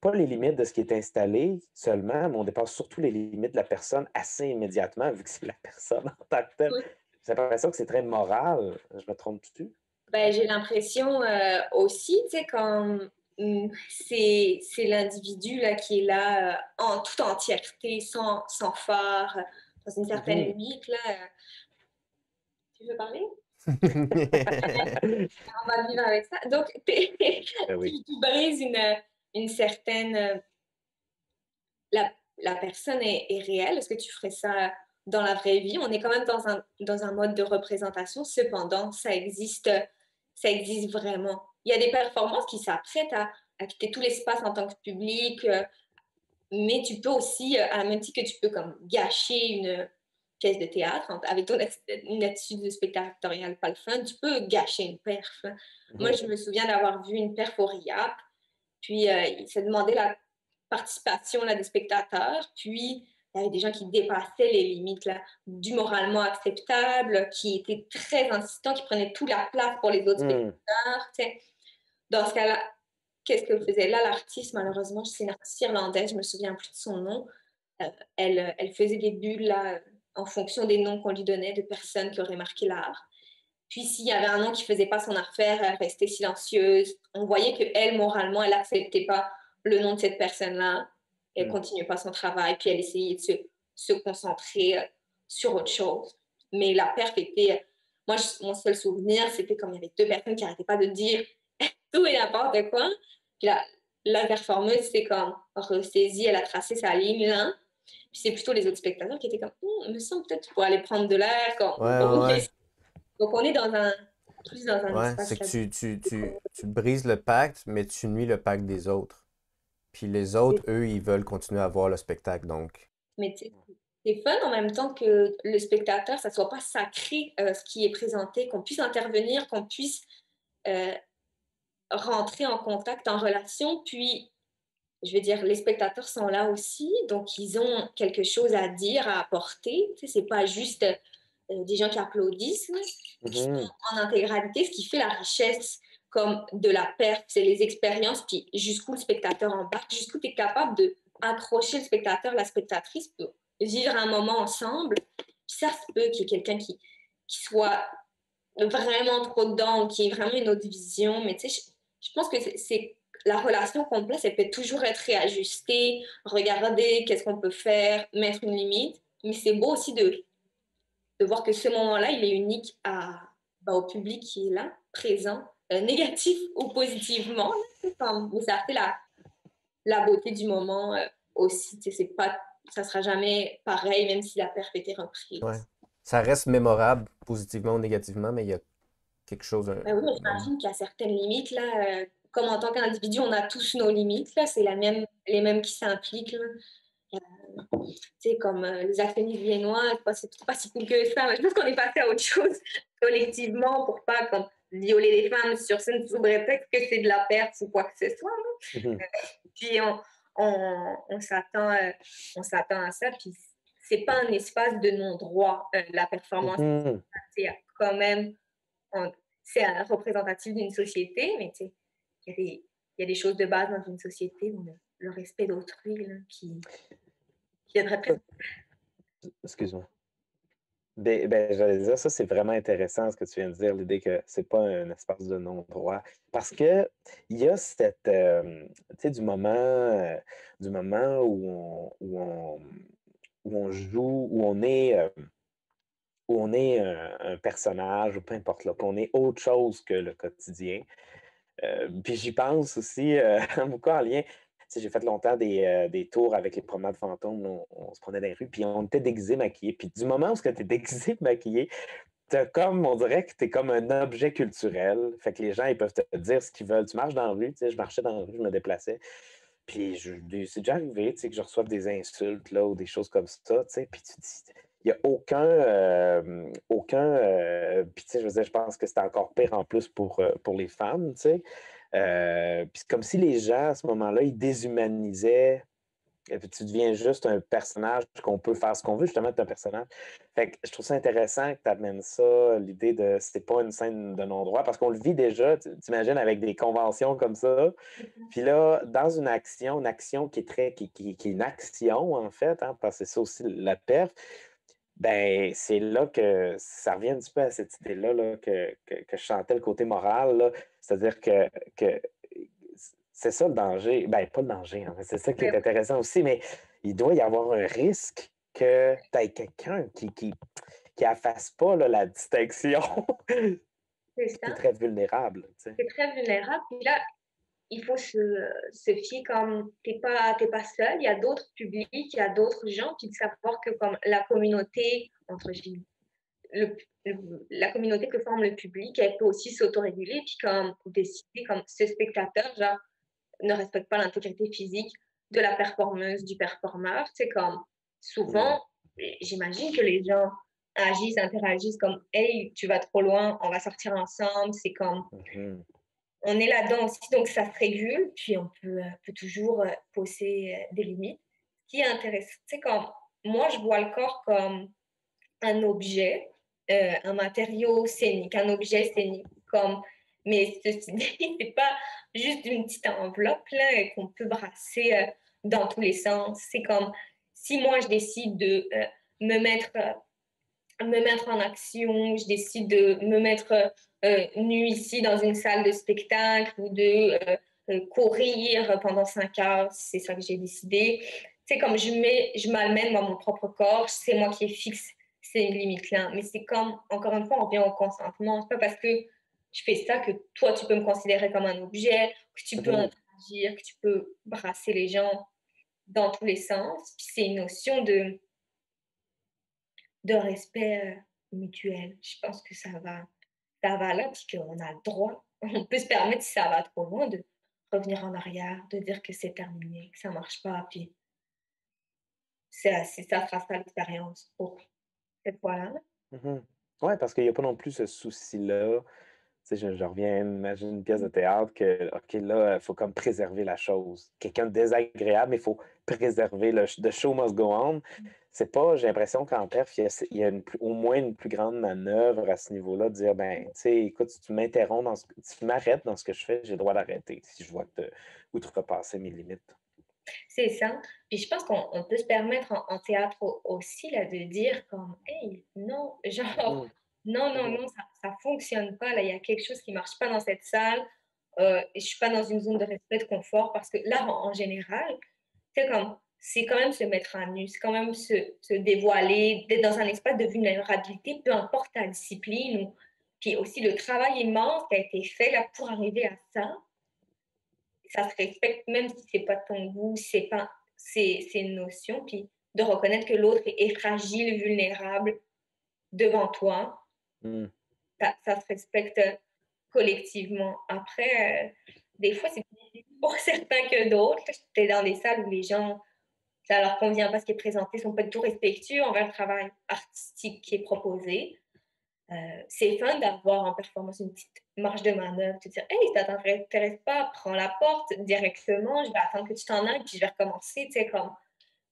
pas les limites de ce qui est installé seulement, mais on dépasse surtout les limites de la personne assez immédiatement, vu que c'est la personne en tant que telle. oui. J'ai l'impression que c'est très moral. Je me trompe-tu? Ben, j'ai l'impression aussi, tu sais, comme c'est l'individu là, qui est là en toute entièreté, sans phare, dans une certaine Mhm. limite. Là, tu veux parler? Oui, On va vivre avec ça. Donc, Ben oui. tu brises une certaine... la personne est réelle. Est-ce que tu ferais ça dans la vraie vie? On est quand même dans un mode de représentation. Cependant, ça existe vraiment. Il y a des performances qui s'apprêtent à quitter tout l'espace en tant que public, mais tu peux aussi, à la même titre que tu peux comme gâcher une pièce de théâtre avec une attitude spectatoriale pas le fun, tu peux gâcher une perf. Moi, Mhm. je me souviens d'avoir vu une perf au RIAP, puis il s'est demandé la participation là, des spectateurs, puis il y avait des gens qui dépassaient les limites là, du moralement acceptable, qui étaient très insistants, qui prenaient toute la place pour les autres Mhm. spectateurs. T'sais. Dans ce cas-là, qu'est-ce qu'elle faisait là, l'artiste, malheureusement, c'est une artiste irlandaise, je me souviens plus de son nom. Elle faisait des bulles là, en fonction des noms qu'on lui donnait de personnes qui auraient marqué l'art. Puis s'il y avait un nom qui faisait pas son affaire, elle restait silencieuse. On voyait qu'elle, moralement, elle acceptait pas le nom de cette personne-là. Elle Mhm. continuait pas son travail, puis elle essayait de se concentrer sur autre chose. Mais la perf était... Moi, mon seul souvenir, c'était comme il y avait deux personnes qui n'arrêtaient pas de dire tout et n'importe quoi. Puis la performeuse, c'est comme ressaisie, elle a tracé sa ligne là. Puis c'est plutôt les autres spectateurs qui étaient comme, il me semble peut-être pour aller prendre de l'air. ouais, ouais. Donc on est plus dans un Ouais, c'est espace que là. tu brises le pacte, mais tu nuis le pacte des autres. Puis les autres, eux, ils veulent continuer à voir le spectacle, donc. Mais c'est fun en même temps que le spectateur, ça soit pas sacré ce qui est présenté, qu'on puisse intervenir, qu'on puisse euh, rentrer en contact, en relation. Puis, je veux dire, les spectateurs sont là aussi, donc ils ont quelque chose à dire, à apporter. Tu sais, c'est pas juste des gens qui applaudissent, là, qui sont Mhm. en intégralité, ce qui fait la richesse comme de la perte, c'est les expériences, puis jusqu'où le spectateur embarque, jusqu'où tu es capable de accrocher le spectateur, la spectatrice, pour vivre un moment ensemble. Puis ça se peut qu'il y ait quelqu'un qui soit vraiment trop dedans, qui ait vraiment une autre vision, mais tu sais, je pense que c'est la relation complète, elle peut toujours être réajustée, regarder qu'est-ce qu'on peut faire, mettre une limite, mais c'est beau aussi de voir que ce moment-là, il est unique au public qui est là, présent, négatif ou positivement. Là, mais ça fait la beauté du moment aussi. C'est pas, ça sera jamais pareil, même si la perf était Ouais. reprise. Ça reste mémorable, positivement ou négativement, mais il y a quelque chose. Ben oui, j'imagine qu'il y a certaines limites. Là, comme en tant qu'individu, on a tous nos limites. Là, c'est les mêmes qui s'impliquent. Là. Tu sais, comme les actionnistes viennois, c'est pas si cool que ça. Mais je pense qu'on est passé à autre chose collectivement pour pas comme, violer les femmes sur scène sous prétexte que c'est de la perte ou quoi que ce soit. Mhm. Puis on s'attend à ça. Puis c'est pas un espace de non-droit, la performance. Mhm. C'est quand même, c'est représentatif d'une société, mais tu sais, il y a des choses de base dans une société, le respect d'autrui là, qui aiderait presque. Excuse-moi. J'allais dire, ça, c'est vraiment intéressant ce que tu viens de dire, l'idée que c'est pas un espace de non-droit. Parce que il y a cette, tu sais, du moment où on joue, où on est un personnage, ou peu importe, là, qu'on est autre chose que le quotidien. Puis j'y pense aussi beaucoup en lien. Tu sais, j'ai fait longtemps des tours avec les promenades fantômes. On se prenait dans les rues, puis on était déguisés, maquillés. Puis du moment où tu es déguisé, maquillé, on dirait que tu es comme un objet culturel. Fait que les gens, ils peuvent te dire ce qu'ils veulent. Tu marches dans la rue, tu sais, je marchais dans la rue, je me déplaçais. Puis c'est déjà arrivé, tu sais, que je reçoive des insultes, là, ou des choses comme ça, tu sais. Puis tu te dis, il n'y a puis tu sais, je veux dire, je pense que c'est encore pire en plus pour les femmes, tu sais. Puis c'est comme si les gens, à ce moment-là, ils déshumanisaient. Et puis tu deviens juste un personnage qu'on peut faire ce qu'on veut, justement, être un personnage. Fait que je trouve ça intéressant que tu amènes ça, l'idée de c'est pas une scène de non-droit, parce qu'on le vit déjà, t'imagines, avec des conventions comme ça. Puis là, dans une action qui est qui est une action, en fait, hein, parce que c'est ça aussi la perf, ben c'est là que ça revient un petit peu à cette idée-là là, que je sentais le côté moral, là. C'est-à-dire que c'est ça le danger. Ben, pas le danger, hein, mais c'est ça qui est intéressant aussi, mais il doit y avoir un risque que tu aies quelqu'un qui efface pas là, la distinction. C'est Tu es ça. très vulnérable. Tu sais. C'est très vulnérable. Puis là, il faut se fier comme t'es pas seul, il y a d'autres publics, il y a d'autres gens, puis de savoir que comme la communauté, entre guillemets, le, la communauté que forme le public, elle peut aussi s'autoréguler, puis comme décider comme ce spectateur, genre, ne respecte pas l'intégrité physique de la performeuse, du performeur. C'est comme Mm. souvent, j'imagine que les gens interagissent comme hey, tu vas trop loin, on va sortir ensemble. C'est comme Mhm. on est là-dedans aussi, donc ça se régule, puis on peut toujours poser des limites. Ce qui est intéressant, c'est comme moi, je vois le corps comme un objet, un matériau scénique, un objet scénique, comme, mais ceci dit, c'est pas juste une petite enveloppe là, qu'on peut brasser dans tous les sens. C'est comme si moi, je décide de me mettre me mettre en action, je décide de me mettre nue ici dans une salle de spectacle ou de courir pendant 5 heures, c'est ça que j'ai décidé. C'est comme je m'amène dans mon propre corps, c'est moi qui fixe ces limites-là. Mais c'est comme, encore une fois, on revient au consentement. C'est pas parce que je fais ça que toi, tu peux me considérer comme un objet, que tu peux Mhm. interagir, que tu peux brasser les gens dans tous les sens. Puis c'est une notion de respect mutuel. Je pense que ça va là, puis qu'on a le droit. On peut se permettre, si ça va trop loin, de revenir en arrière, de dire que c'est terminé, que ça marche pas, puis ça fera ça l'expérience pour cette fois-là. Mhm. Ouais, parce qu'il n'y a pas non plus ce souci-là. Tu sais, je reviens, imagine une pièce de théâtre que, OK, là, il faut comme préserver la chose. Quelqu'un de désagréable, mais il faut préserver the show must go on. C'est pas, j'ai l'impression qu'en perf, il y a au moins une plus grande manœuvre à ce niveau-là, de dire, ben, tu sais, écoute, si tu m'interromps si tu m'arrêtes dans ce que je fais, j'ai le droit d'arrêter si je vois que tu as outrepassé mes limites. C'est ça. Puis je pense qu'on peut se permettre en théâtre aussi là, de dire comme, hey, non, genre, Mhm. Mhm. non, ça fonctionne pas. Là, il y a quelque chose qui marche pas dans cette salle. Et je suis pas dans une zone de respect, de confort, parce que là, en général, c'est comme c'est quand même se mettre à nu, c'est quand même se dévoiler, d'être dans un espace de vulnérabilité, peu importe ta discipline. Puis aussi le travail immense qui a été fait là, pour arriver à ça. Ça se respecte même si c'est pas de ton goût, c'est une notion. Puis de reconnaître que l'autre est fragile, vulnérable devant toi, Mm. ça se respecte collectivement. Après, des fois, c'est plus difficile pour certains que d'autres. Tu es dans des salles où les gens, ça leur convient pas ce qui est présenté, sont pas du tout respectueux envers le travail artistique qui est proposé. C'est fun d'avoir en performance une petite marge de manœuvre, te dire hey, ça t'intéresse pas, prends la porte directement, je vais attendre que tu t'en ailles, puis je vais recommencer, tu sais, comme.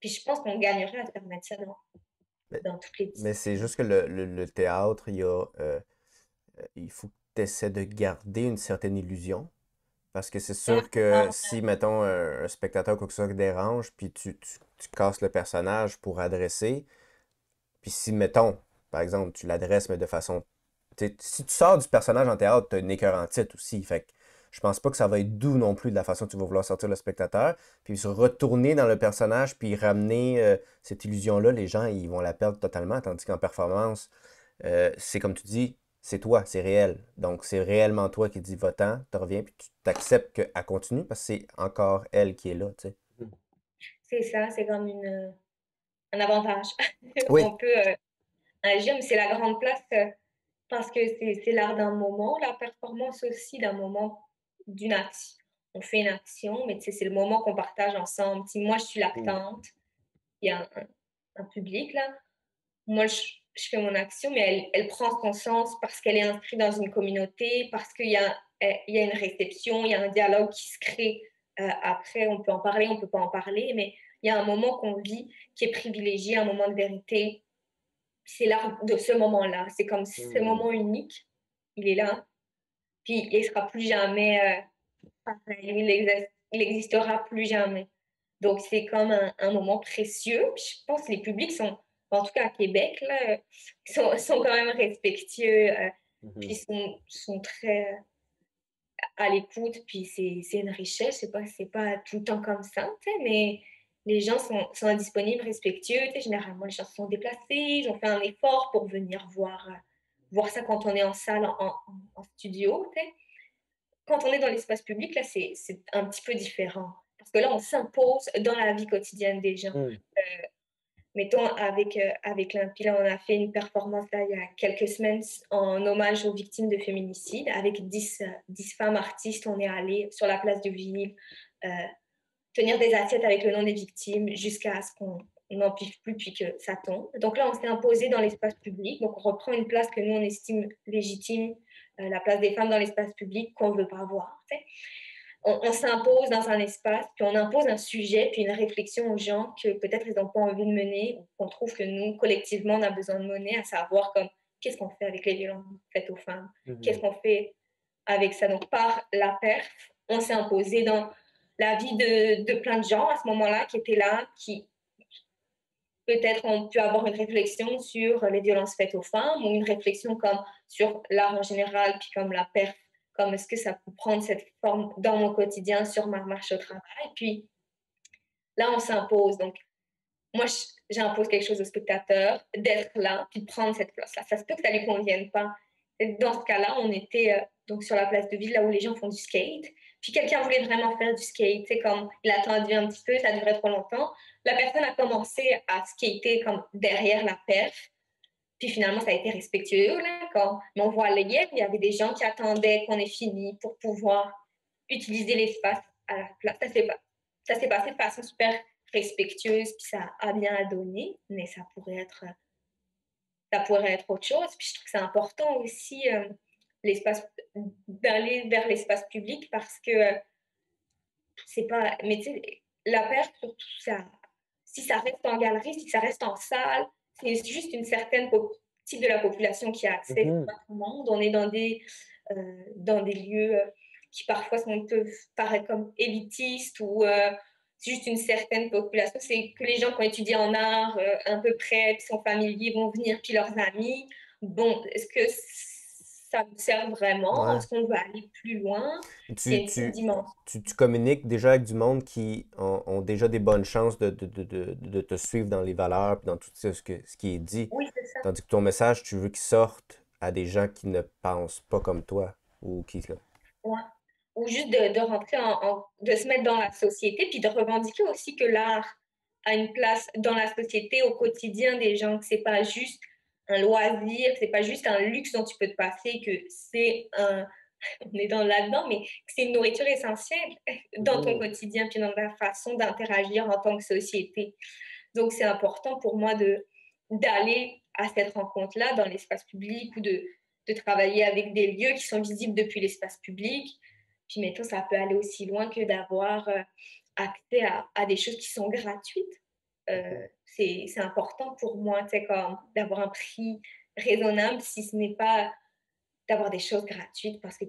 Puis je pense qu'on gagnerait à permettre ça Mais, dans toutes les mais c'est disciplines. juste que le théâtre, il faut que tu essaies de garder une certaine illusion. Parce que c'est sûr que Ah, si, mettons, un spectateur ou quoi que ce soit qui dérange, puis tu casses le personnage pour adresser, puis si, mettons, par exemple, tu l'adresses, mais de façon. Si tu sors du personnage en théâtre, t'as une écœur en titre aussi. Fait que je pense pas que ça va être doux non plus de la façon que tu vas vouloir sortir le spectateur. Puis se retourner dans le personnage, puis ramener cette illusion-là, les gens, ils vont la perdre totalement. Tandis qu'en performance, c'est comme tu dis, c'est toi, c'est réel. Donc c'est réellement toi qui dis va-t'en, tu reviens, puis tu t'acceptes qu'elle continue parce que c'est encore elle qui est là, tu sais. c'est ça, c'est comme un avantage. Oui. On peut agir, mais c'est la grande place parce que c'est l'art d'un moment, la performance aussi d'un moment d'une action. On fait une action, mais tu sais, c'est le moment qu'on partage ensemble. Si moi, je suis Mm. l'actante, il y a un public là. Moi, je fais mon action, mais elle prend son sens parce qu'elle est inscrite dans une communauté, parce qu'il y a une réception, il y a un dialogue qui se crée. Après, on peut en parler, on ne peut pas en parler, mais il y a un moment qu'on vit qui est privilégié, un moment de vérité. C'est l'art de ce moment-là. C'est comme si ce Mm. moment unique, il est là, puis il ne sera plus jamais pareil. Il n'existera plus jamais. Donc, c'est comme un moment précieux. Puis je pense que les publics sont, en tout cas à Québec, là, sont quand même respectueux, puis Mhm. sont très à l'écoute. Puis c'est une richesse. C'est pas tout le temps comme ça, tu sais, mais les gens sont disponibles, respectueux. Tu sais, généralement, les gens se sont déplacés, ils ont fait un effort pour venir voir ça quand on est en salle, en studio, tu sais. Quand on est dans l'espace public, là, c'est un petit peu différent. Parce que là, on s'impose dans la vie quotidienne des gens. Mm. Mettons, avec l'Impi, là, on a fait une performance là, il y a quelques semaines en hommage aux victimes de féminicide. Avec 10 femmes artistes, on est allé sur la place de Ville euh, tenir des assiettes avec le nom des victimes jusqu'à ce qu'on n'en puisse plus puis que ça tombe. Donc là, on s'est imposé dans l'espace public. Donc on reprend une place que nous, on estime légitime, la place des femmes dans l'espace public qu'on ne veut pas voir. Tu sais. On s'impose dans un espace, puis on impose un sujet, puis une réflexion aux gens que peut-être ils n'ont pas envie de mener, ou qu'on trouve que nous, collectivement, on a besoin de mener, à savoir comme qu'est-ce qu'on fait avec les violences faites aux femmes, qu'est-ce Mhm. qu'on fait avec ça. Donc, par la perf, on s'est imposé dans la vie de plein de gens à ce moment-là qui étaient là, qui peut-être ont pu avoir une réflexion sur les violences faites aux femmes ou une réflexion comme sur l'art en général, puis comme la perf, comme est-ce que ça peut prendre cette forme dans mon quotidien sur ma marche au travail. Puis là, on s'impose. Donc, moi, j'impose quelque chose au spectateur, d'être là, puis de prendre cette place-là. Ça se peut que ça ne lui convienne pas. Et dans ce cas-là, on était donc sur la place de ville, là où les gens font du skate. Puis quelqu'un voulait vraiment faire du skate. C'est comme, il a attendu un petit peu, ça durait trop longtemps. La personne a commencé à skater comme derrière la perf. Puis finalement, ça a été respectueux. Là, comme, mais on voyait, il y avait des gens qui attendaient qu'on ait fini pour pouvoir utiliser l'espace à la place. Ça s'est passé de façon super respectueuse, puis ça a bien donné, mais ça pourrait être autre chose. Puis je trouve que c'est important aussi l'espace d'aller vers l'espace public parce que c'est pas. Mais tu sais, la perte, surtout, ça, si ça reste en galerie, si ça reste en salle, c'est juste une certaine type de la population qui a accès, c'est Mhm. pas tout le monde. On est dans des lieux qui parfois peuvent paraître comme élitistes ou c'est juste une certaine population. C'est que les gens qui ont étudié en art un peu près, qui sont familiers, vont venir, puis leurs amis. Bon, est-ce que ça me sert vraiment? Ouais. Est-ce qu'on veut aller plus loin? C'est Tu, une petite tu, dimension. tu communiques déjà avec du monde qui ont déjà des bonnes chances de te suivre dans les valeurs et dans tout ce qui est dit. Oui, c'est ça. Tandis que ton message, tu veux qu'il sorte à des gens qui ne pensent pas comme toi ou qui... Ouais. Ou juste de rentrer de se mettre dans la société, puis de revendiquer aussi que l'art a une place dans la société au quotidien des gens, que c'est pas juste un loisir, que c'est pas juste un luxe dont tu peux te passer, que c'est un, on est dans là-dedans, mais que c'est une nourriture essentielle dans ton Mhm. quotidien, puis dans ta façon d'interagir en tant que société. Donc, c'est important pour moi d'aller à cette rencontre-là dans l'espace public ou de travailler avec des lieux qui sont visibles depuis l'espace public. Puis, mettons, ça peut aller aussi loin que d'avoir accès à des choses qui sont gratuites. C'est important pour moi, tu sais, comme d'avoir un prix raisonnable si ce n'est pas d'avoir des choses gratuites parce que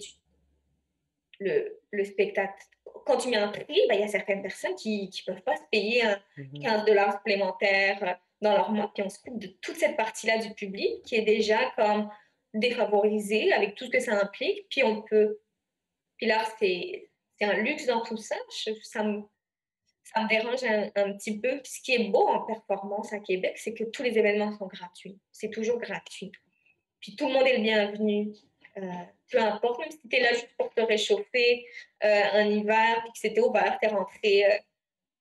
le spectacle, quand tu mets un prix, ben, il y a certaines personnes qui ne peuvent pas se payer un Mhm. 15 $ supplémentaires dans leur mois. Puis on se coupe de toute cette partie-là du public qui est déjà comme défavorisée avec tout ce que ça implique. Puis on peut. Puis là, c'est un luxe dans tout ça. Ça me dérange un petit peu. Puis ce qui est beau en performance à Québec, c'est que tous les événements sont gratuits. C'est toujours gratuit. Puis tout le monde est le bienvenu. Euh, Peu importe, même si tu es là juste pour te réchauffer un hiver, puis que c'était ouvert, tu es rentré,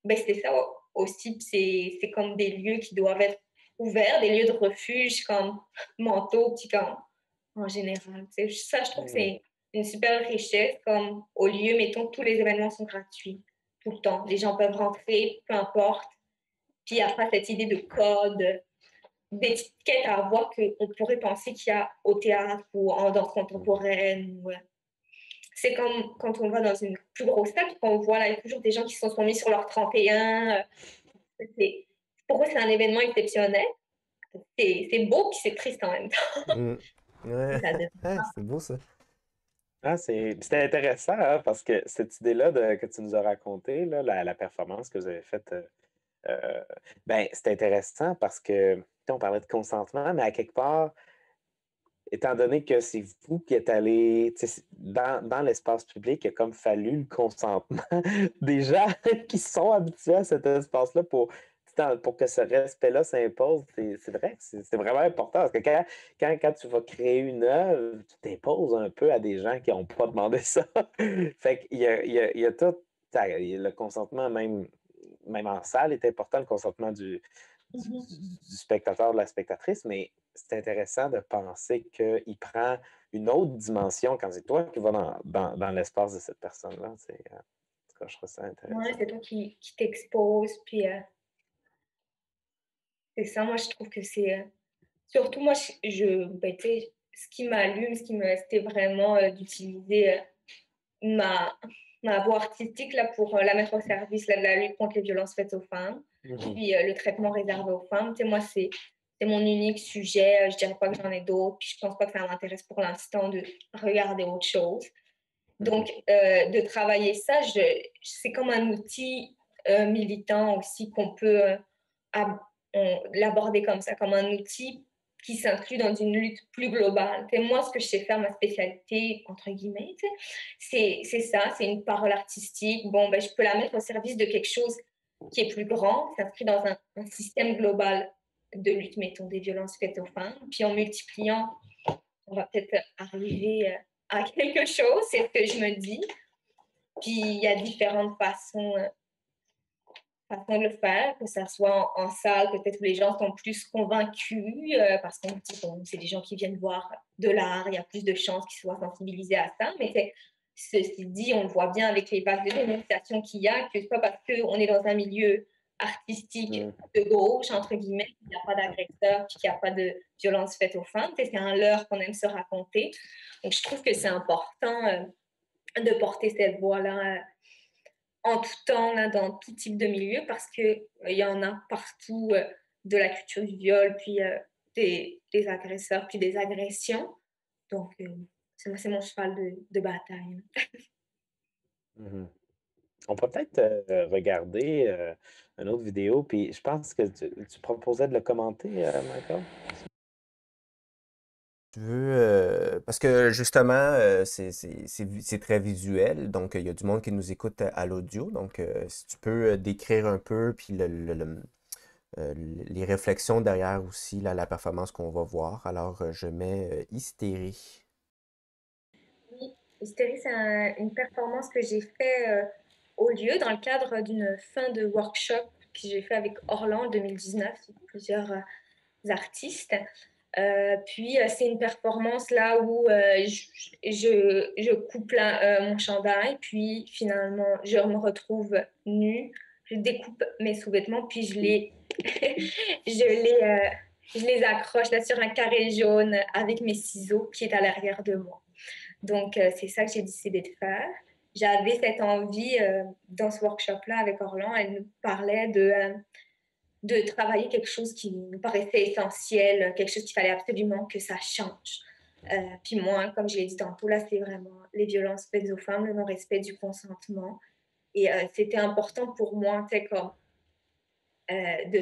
ben c'est ça aussi. C'est comme des lieux qui doivent être ouverts, des lieux de refuge comme Manteau, Petit Camp, en général. Ça, je trouve que Mhm. c'est une super richesse. Comme au lieu, mettons, tous les événements sont gratuits, tout le temps. Les gens peuvent rentrer, peu importe. Puis il n'y a pas cette idée de code, d'étiquette à avoir qu'on pourrait penser qu'il y a au théâtre ou en danse contemporaine. C'est comme quand on va dans une plus grosse salle, qu'on voit là, il y a toujours des gens qui se sont mis sur leur 31. C'est- Pour eux, c'est un événement exceptionnel. C'est beau, puis c'est triste en même temps. Mm. Ouais. Ça donne- Ah, c'est beau ça. Ah, c'était intéressant hein, parce que cette idée-là que tu nous as racontée, là, la performance que vous avez faite, ben, c'est intéressant parce que tu sais, on parlait de consentement, mais à quelque part, étant donné que c'est vous qui êtes allé tu sais, dans l'espace public, il a comme fallu le consentement des gens qui sont habitués à cet espace-là pour que ce respect-là s'impose. C'est vrai que c'est vraiment important parce que quand tu vas créer une œuvre, tu t'imposes un peu à des gens qui n'ont pas demandé ça. Fait qu'il y a, il y a tout, le consentement même en salle est important, le consentement Mhm. du spectateur, de la spectatrice, mais c'est intéressant de penser qu'il prend une autre dimension quand c'est toi qui vas dans l'espace de cette personne-là. En tout cas, je trouve ça Ouais, intéressant. c'est toi qui t'expose, puis c'est ça, moi, je trouve que c'est... surtout, moi, ben, tu sais, ce qui m'allume, ce qui me... C'était vraiment d'utiliser ma, ma voix artistique là, pour la mettre au service là, de la lutte contre les violences faites aux femmes, Mhm. puis le traitement réservé aux femmes. Tu sais, moi, c'est mon unique sujet. Je dirais pas que j'en ai d'autres, puis je pense pas que ça m'intéresse pour l'instant de regarder autre chose. Mhm. Donc, de travailler ça, c'est comme un outil militant aussi qu'on peut l'aborder comme ça, comme un outil qui s'inclut dans une lutte plus globale. Et moi, ce que je sais faire, ma spécialité, entre guillemets, c'est ça, c'est une parole artistique. Bon, ben, je peux la mettre au service de quelque chose qui est plus grand, qui s'inscrit dans un système global de lutte, mettons, des violences faites aux femmes. Puis en multipliant, on va peut-être arriver à quelque chose, c'est ce que je me dis. Puis il y a différentes façons de le faire, que ça soit en salle, peut-être où les gens sont plus convaincus, parce qu'on dit bon, c'est des gens qui viennent voir de l'art, il y a plus de chances qu'ils soient sensibilisés à ça, mais ceci dit, on le voit bien avec les vagues de dénonciation qu'il y a, que c'est pas parce qu'on est dans un milieu artistique Mhm. de gauche, entre guillemets, qu'il n'y a pas d'agresseurs, qu'il n'y a pas de violence faite aux femmes. C'est un leurre qu'on aime se raconter. Donc, je trouve que c'est important de porter cette voix-là en tout temps, là, dans tout type de milieu, parce qu'il il y en a partout de la culture du viol, puis des agresseurs, puis des agressions. Donc, c'est mon cheval de bataille. Mhm. On peut peut-être regarder une autre vidéo, puis je pense que tu proposais de le commenter, Michael. Tu veux, parce que justement, c'est très visuel, donc il y a du monde qui nous écoute à l'audio, donc si tu peux décrire un peu, puis les réflexions derrière aussi, là, la performance qu'on va voir. Alors, je mets Hystérie. Oui, Hystérie, c'est une performance que j'ai fait au lieu dans le cadre d'une fin de workshop que j'ai fait avec Orlan en 2019, plusieurs artistes. Puis, c'est une performance là où je coupe mon chandail, puis finalement, je me retrouve nue. Je découpe mes sous-vêtements, puis je les, euh, je les accroche là sur un carré jaune avec mes ciseaux qui est à l'arrière de moi. Donc, c'est ça que j'ai décidé de faire. J'avais cette envie dans ce workshop-là avec Orlan. Elle nous parlait de travailler quelque chose qui nous paraissait essentiel, quelque chose qu'il fallait absolument que ça change. Puis moi, comme je l'ai dit tantôt, là, c'est vraiment les violences faites aux femmes, le non-respect du consentement. Et c'était important pour moi, tu sais, comme de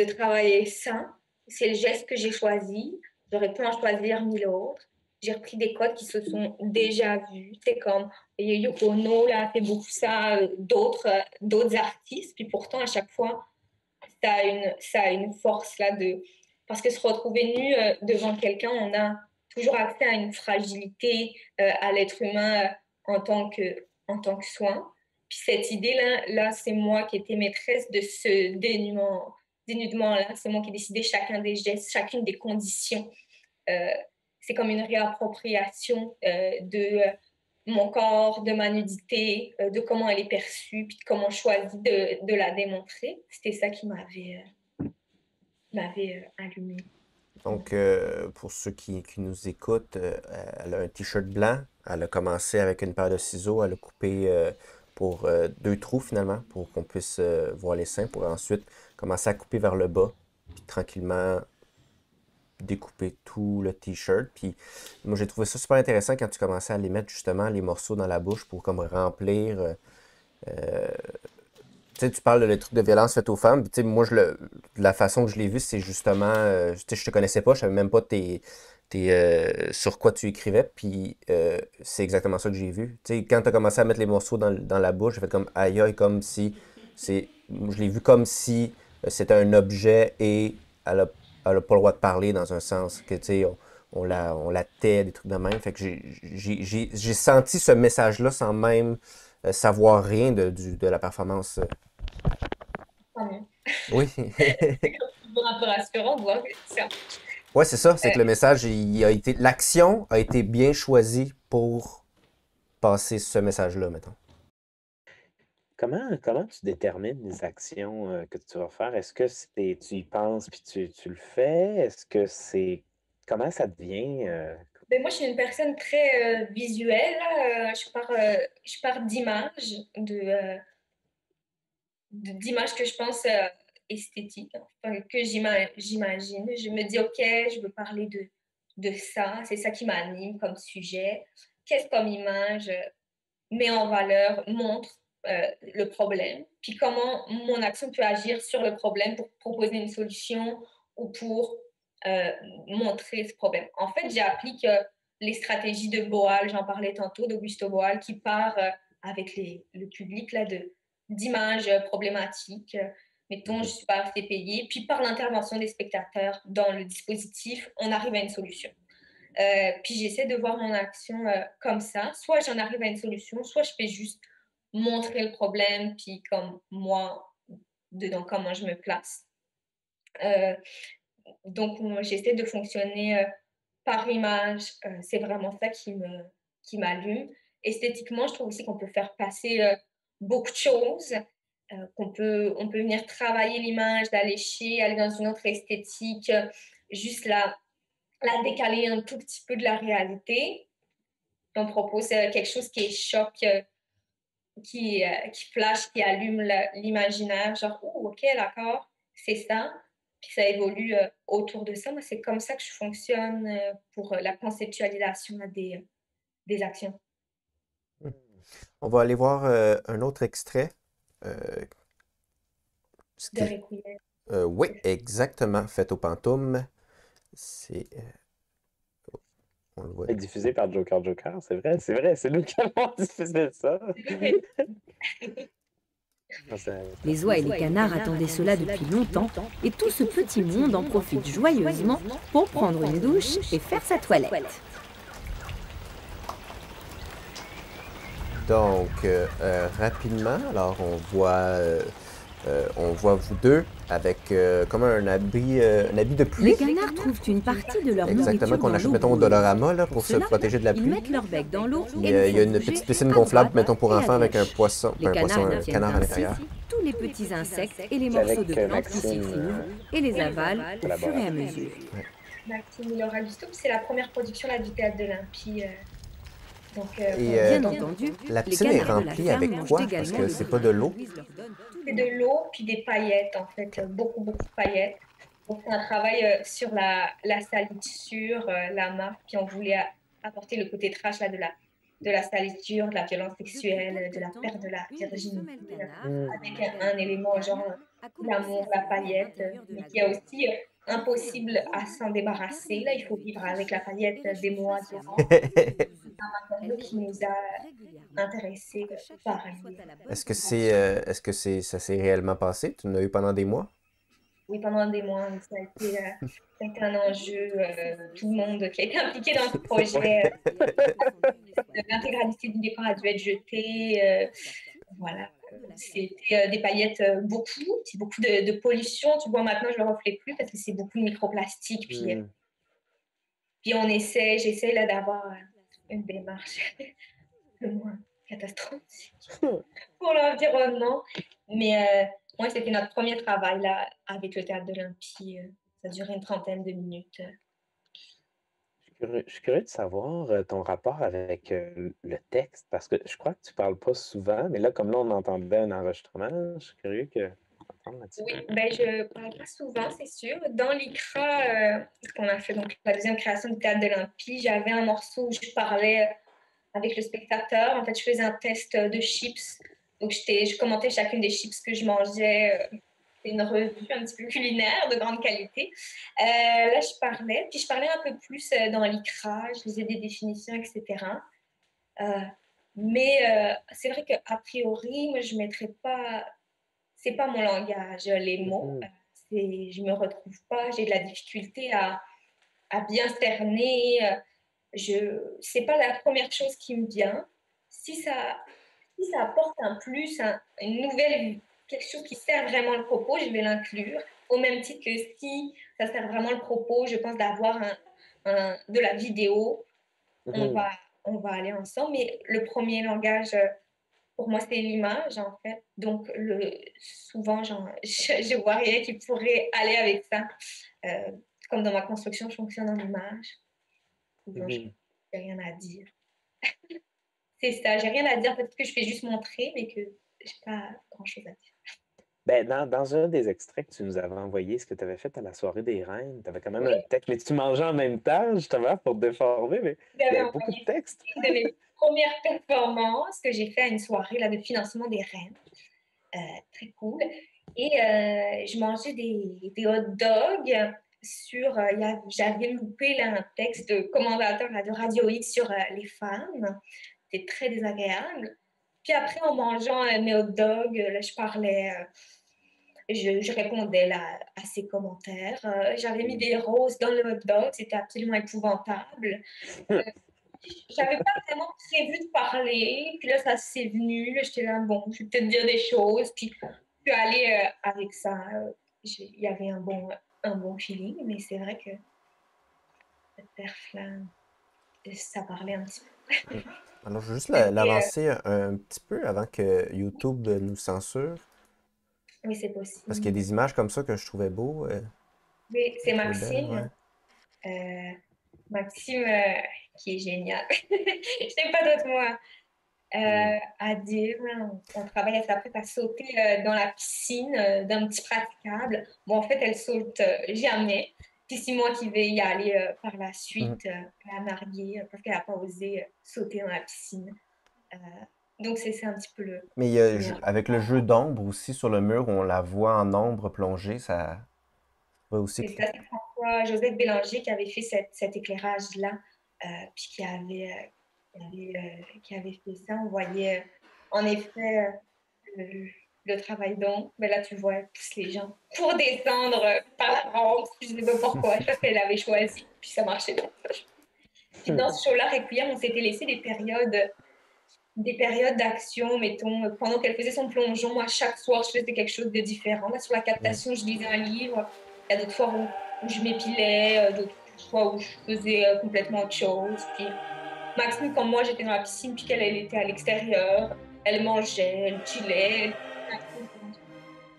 travailler ça. C'est le geste que j'ai choisi. J'aurais pu en choisir mille autres. J'ai repris des codes qui se sont déjà vus. C'est comme Yoko Ono là, a fait beaucoup ça, d'autres artistes. Puis pourtant, à chaque fois, ça a une force là de. Parce que se retrouver nu devant quelqu'un, on a toujours accès à une fragilité à l'être humain en tant que soi. Puis cette idée-là, c'est moi qui étais maîtresse de ce dénudement-là. C'est moi qui ai décidé chacun des gestes, chacune des conditions. Euh, c'est comme une réappropriation de mon corps, de ma nudité, de comment elle est perçue, puis de comment je choisis de la démontrer. C'était ça qui m'avait allumé. Donc, pour ceux qui nous écoutent, elle a un t-shirt blanc. Elle a commencé avec une paire de ciseaux. Elle a coupé pour deux trous finalement, pour qu'on puisse voir les seins, pour ensuite commencer à couper vers le bas, puis tranquillement découper tout le t-shirt. Puis moi, j'ai trouvé ça super intéressant quand tu commençais à les mettre justement les morceaux dans la bouche pour comme remplir. Tu sais, tu parles de le truc de violence faite aux femmes. Puis, tu sais, moi, la façon que je l'ai vu, c'est justement, tu sais, je te connaissais pas, je savais même pas sur quoi tu écrivais. Puis, c'est exactement ça que j'ai vu. Tu sais, quand tu as commencé à mettre les morceaux dans la bouche, j'ai fait comme aïe aïe, comme si je l'ai vu comme si c'était un objet et elle a, elle a pas le droit de parler dans un sens que, tu sais, on la tait, des trucs de même. Fait que j'ai senti ce message-là sans même savoir rien de la performance. Tant mieux. Oui. C'est toujours un peu rassurant de voir que ça. Ouais, c'est ça. C'est que Euh, le message, l'action a été bien choisie pour passer ce message-là, mettons. Comment tu détermines les actions que tu vas faire? Est-ce que tu y penses puis tu le fais? Est-ce que c'est. Comment ça devient? ben moi, je suis une personne très visuelle. Là. Je pars d'images, d'images que je pense esthétiques, enfin, que j'imagine. Je me dis, OK, je veux parler de ça. C'est ça qui m'anime comme sujet. Qu'est-ce comme image met en valeur, montre le problème, puis comment mon action peut agir sur le problème pour proposer une solution ou pour euh, montrer ce problème. En fait, j'applique les stratégies de Boal, j'en parlais tantôt, d'Augusto Boal, qui part avec le public là, d'images problématiques. Mettons, je ne suis pas assez payée, puis par l'intervention des spectateurs dans le dispositif, on arrive à une solution. Puis j'essaie de voir mon action comme ça. Soit j'en arrive à une solution, soit je fais juste montrer le problème, puis comme moi, dedans, comment je me place. Euh, donc, moi, j'essaie de fonctionner par image. C'est vraiment ça qui m'allume. Esthétiquement, je trouve aussi qu'on peut faire passer beaucoup de choses. On peut venir travailler l'image, la lécher, aller dans une autre esthétique, juste la décaler un tout petit peu de la réalité. On propose quelque chose qui est choc, qui flash, qui allume l'imaginaire, genre, oh, ok, d'accord, c'est ça. Puis ça évolue autour de ça. Moi, c'est comme ça que je fonctionne pour la conceptualisation des actions. On va aller voir un autre extrait. Euh, ce De qui- Requiem. oui, exactement. Fait au Pantoum. C'est On le voit. C'est diffusé par Joker Joker, c'est vrai, c'est nous qui avons diffusé ça. Ah, c'est Les oies et les canards attendaient cela depuis longtemps, et tout ce petit monde en profite joyeusement pour prendre une douche et faire sa toilette. Donc, rapidement, alors on voit vous deux avec comme un habit de pluie. Les canards trouvent une partie de leur Exactement, nourriture qu'on dans achète, l'eau mettons, au bouillante. Dollarama là, pour Pour se cela, protéger de la ils pluie. mettent leur bec dans l'eau Il et y a, le il y a font une bouger petite piscine à gonflable, droite mettons, pour et à enfants avec un gauche. poisson, Les un canards poisson, un retiennent canard à ainsi l'intérieur. tous les petits insectes et les C'est morceaux avec de plantes qui s'y Maxime, trouvent et les avalent au fur et à mesure. Maxime et Laura Gusto, c'est la première production là, du Théâtre de l'Olympie. Et Bien entendu, la les piscine est canards de la remplie ferme avec mangent quoi? Parce également que le c'est fruit pas de que l'eau. Louise leur donne tous c'est les de l'eau puis des paillettes, en fait, beaucoup, beaucoup de paillettes. Donc, c'est un travail sur la salissure, la marque, puis on voulait apporter le côté trash là, de la salissure, de la violence sexuelle, de la perte de la virginité, avec un élément genre l'amour, la paillette, mais qui est aussi impossible à s'en débarrasser. Là, il faut vivre avec la paillette des mois durant. Matériau qui nous a intéressés pareil. Est-ce que ça s'est réellement passé? Tu en as eu pendant des mois? Oui, pendant des mois, ça a été un enjeu. Tout le monde qui a été impliqué dans ce projet, l'intégralité du décor a dû être jetée. Voilà. C'était des paillettes, beaucoup, c'est beaucoup de pollution. Tu vois, maintenant, je ne le reflète plus parce que c'est beaucoup de microplastiques. Puis j'essaie là d'avoir une démarche le moins catastrophique pour l'environnement. Mais moi, c'était notre premier travail là, avec le Théâtre de l'Olympie. Ça a duré une trentaine de minutes. Je suis curieux de savoir ton rapport avec le texte, parce que je crois que tu parles pas souvent, mais là, comme là, on entendait un enregistrement, je suis curieux d'entendre là-dessus. Oui, ben, je parle pas souvent, c'est sûr. Dans l'ICRA, qu'on a fait donc la deuxième création du Théâtre de l'Olympie, j'avais un morceau où je parlais avec le spectateur. En fait, je faisais un test de chips. Donc, je commentais chacune des chips que je mangeais. C'est une revue un petit peu culinaire de grande qualité. Là, puis je parlais un peu plus dans l'ICRA, je faisais des définitions, etc. Mais c'est vrai qu'a priori, moi, je ne mettrais pas. C'est pas mon langage, les mots. Je me retrouve pas, j'ai de la difficulté à bien cerner. C'est pas la première chose qui me vient. Si ça apporte un plus, une nouvelle, quelque chose qui sert vraiment le propos, je vais l'inclure. Au même titre que si ça sert vraiment le propos, je pense d'avoir de la vidéo, on va aller ensemble. Mais le premier langage, pour moi, c'est l'image, en fait. Donc, souvent, je vois rien qui pourrait aller avec ça. Comme dans ma construction, je fonctionne en image. Donc, je n'ai rien à dire. C'est ça, j'ai rien à dire. Peut-être que je fais juste montrer, mais que je n'ai pas grand-chose à dire. Ben, dans un des extraits que tu nous avais envoyé, ce que tu avais fait à la soirée des reines, tu avais quand même un texte, mais tu mangeais en même temps, justement, pour te déformer, mais il y avait beaucoup de textes. Une de mes premières performances que j'ai fait à une soirée là, de financement des reines. Très cool. Et je mangeais des hot dogs j'avais loupé là, un texte de commentateur de Radio X sur les femmes. C'était très désagréable. Puis après, en mangeant mes hot dogs, là, je parlais, je répondais là, à ces commentaires. J'avais mis des roses dans le hot dog, c'était absolument épouvantable. J'avais pas vraiment prévu de parler, puis là, ça s'est venu. Là, j'étais là, bon, je vais peut-être dire des choses, puis je suis allée avec ça. Il y avait un bon feeling, mais c'est vrai que cette perf-là, ça parlait un petit peu. Alors, je vais juste l'avancer un petit peu avant que YouTube nous censure. Oui, c'est possible. Parce qu'il y a des images comme ça que je trouvais beau. Oui, c'est Maxime. Maxime, qui est génial. Je n'ai pas d'autres mots à dire. On travaille, elle s'apprête à sauter dans la piscine d'un petit praticable. Bon, en fait, elle saute jamais. Puis c'est moi qui vais y aller par la suite, la narguer, parce qu'elle n'a pas osé sauter dans la piscine. Donc, c'est un petit peu le... Mais avec le jeu d'ombre aussi sur le mur, où on la voit en ombre plongée, ça va aussi... C'est François-Joseph Bélanger qui avait fait cet éclairage-là puis qui avait fait ça. On voyait en effet le, le travail d'ombre. Mais là, tu vois, tous les gens pour descendre par la rampe. Je ne sais pas pourquoi. Je pense qu'elle avait choisi, puis ça marchait bien. Puis dans ce show-là, Requiem, on s'était laissé des périodes d'action, mettons, pendant qu'elle faisait son plongeon, moi, chaque soir, je faisais quelque chose de différent. Là, sur la captation, je lisais un livre. Il y a d'autres fois où je m'épilais, d'autres fois où je faisais complètement autre chose. Puis Maxime, comme moi, j'étais dans la piscine, puis qu'elle elle était à l'extérieur. Elle mangeait, elle chillait.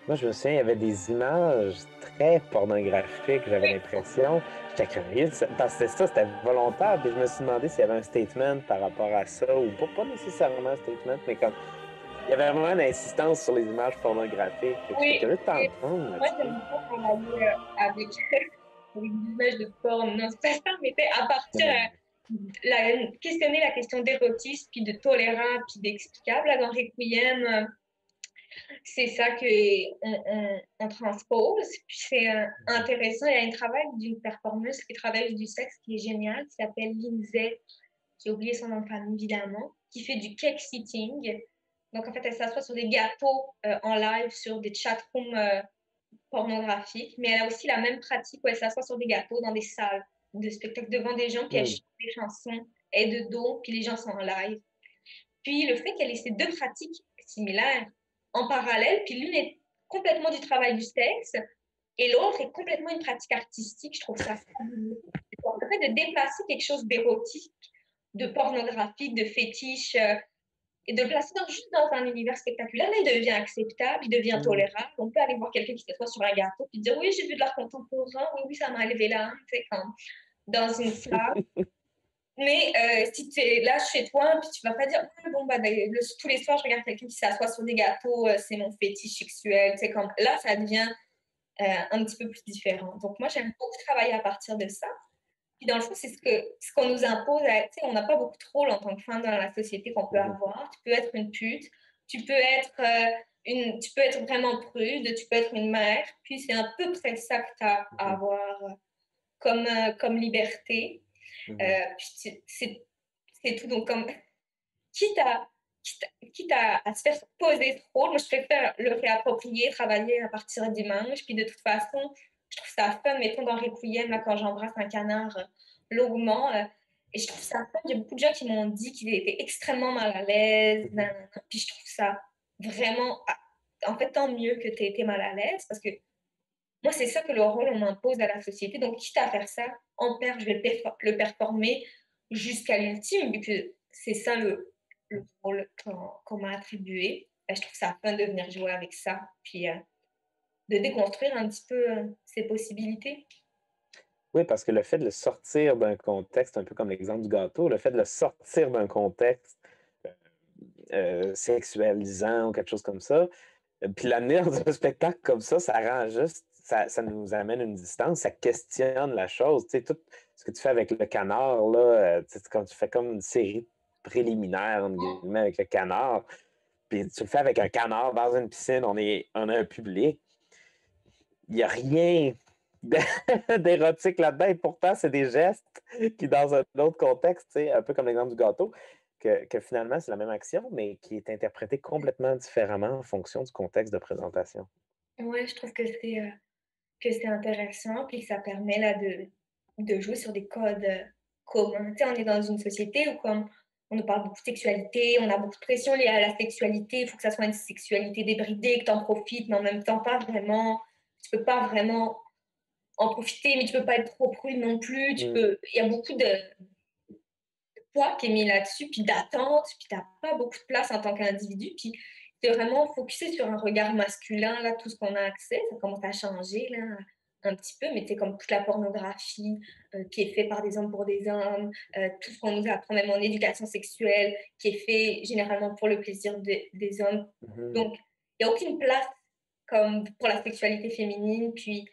Moi, je me souviens, il y avait des images très pornographiques, j'avais l'impression. J'étais curieux, parce que c'était volontaire, puis je me suis demandé s'il y avait un statement par rapport à ça, ou pas nécessairement un statement, mais comme il y avait vraiment une insistance sur les images pornographiques. J'étais Oui, curieux de et t'entendre moi, là-dessus. j'aime pas travailler avec, avec des images de porn. Non, c'est pas ça, mais c'est à partir questionner la question d'érotisme, puis de tolérant, puis d'explicable. Là, dans Requiem, c'est ça on transpose. Puis c'est intéressant. Il y a un travail d'une performeuse qui travaille du sexe qui est génial, qui s'appelle Lindsay, qui a oublié son nom de famille évidemment, qui fait du cake sitting. Donc en fait, elle s'assoit sur des gâteaux en live, sur des chatrooms pornographiques, mais elle a aussi la même pratique où elle s'assoit sur des gâteaux dans des salles de spectacle devant des gens, puis elle Hmm. chante des chansons, elle est de dos, puis les gens sont en live. Puis le fait qu'elle ait ces deux pratiques similaires en parallèle, puis l'une est complètement du travail du sexe et l'autre est complètement une pratique artistique, je trouve ça fabuleux. Le fait de déplacer quelque chose d'érotique, de pornographique, de fétiche, et de le placer juste dans un univers spectaculaire, là, il devient acceptable, il devient tolérable. On peut aller voir quelqu'un qui s'assoit sur un gâteau et dire oui, j'ai vu de l'art contemporain, oui, oui, ça m'a élevé l'âme, tu sais, comme dans une salle. Mais si tu es là chez toi, puis tu vas pas dire, ah, bon, bah, tous les soirs, je regarde quelqu'un qui s'assoit sur des gâteaux, c'est mon fétiche sexuel. C'est comme, là, ça devient un petit peu plus différent. Donc, moi, j'aime beaucoup travailler à partir de ça. Puis, dans le fond, c'est ce qu'on nous impose. On n'a pas beaucoup de rôles en tant que femme dans la société qu'on peut avoir. Tu peux être une pute, tu peux être, tu peux être vraiment prude, tu peux être une mère. Puis, c'est à peu près ça que tu as à avoir comme liberté. Puis c'est tout. Donc, comme, quitte à, quitte à se faire poser ce rôle, moi, je préfère le réapproprier, travailler à partir d'image. Puis de toute façon, je trouve ça fun. Mettons dans Requiem, là, quand j'embrasse un canard longuement, et je trouve ça fun. Il y a beaucoup de gens qui m'ont dit qu'ils étaient extrêmement mal à l'aise. Nanana. Puis je trouve ça vraiment. En fait, tant mieux que tu aies été mal à l'aise parce que moi, c'est ça que le rôle on m'impose à la société. Donc, quitte à faire ça, en père, je vais le performer jusqu'à l'ultime, vu que c'est ça le rôle qu'on m'a attribué. Ben, je trouve ça fun de venir jouer avec ça, puis de déconstruire un petit peu ces possibilités. Oui, parce que le fait de le sortir d'un contexte, un peu comme l'exemple du gâteau, le fait de le sortir d'un contexte sexualisant ou quelque chose comme ça, puis l'amener dans un spectacle comme ça rend juste, ça nous amène une distance, ça questionne la chose. Tu sais, tout ce que tu fais avec le canard, là, tu sais, quand tu fais comme une série préliminaire, entre guillemets, avec le canard, puis tu le fais avec un canard dans une piscine, on a un public, il n'y a rien d'érotique là-dedans, et pourtant, c'est des gestes qui, dans un autre contexte, tu sais, un peu comme l'exemple du gâteau, que finalement, c'est la même action, mais qui est interprétée complètement différemment en fonction du contexte de présentation. Ouais, je trouve que c'est intéressant, puis que ça permet là, de jouer sur des codes communs. Tu sais, on est dans une société où comme on nous parle beaucoup de sexualité, on a beaucoup de pression liée à la sexualité, il faut que ça soit une sexualité débridée, que tu en profites, mais en même temps pas vraiment, tu peux pas vraiment en profiter, mais tu peux pas être trop prude non plus, il y a beaucoup de poids qui est mis là-dessus, puis d'attente, puis t'as pas beaucoup de place en tant qu'individu, puis c'est vraiment focusé sur un regard masculin, là, tout ce qu'on a accès, ça commence à changer, là, un petit peu, mais c'est comme toute la pornographie qui est faite par des hommes pour des hommes, tout ce qu'on nous apprend même en éducation sexuelle, qui est fait généralement pour le plaisir des hommes. Donc, il n'y a aucune place comme pour la sexualité féminine, puis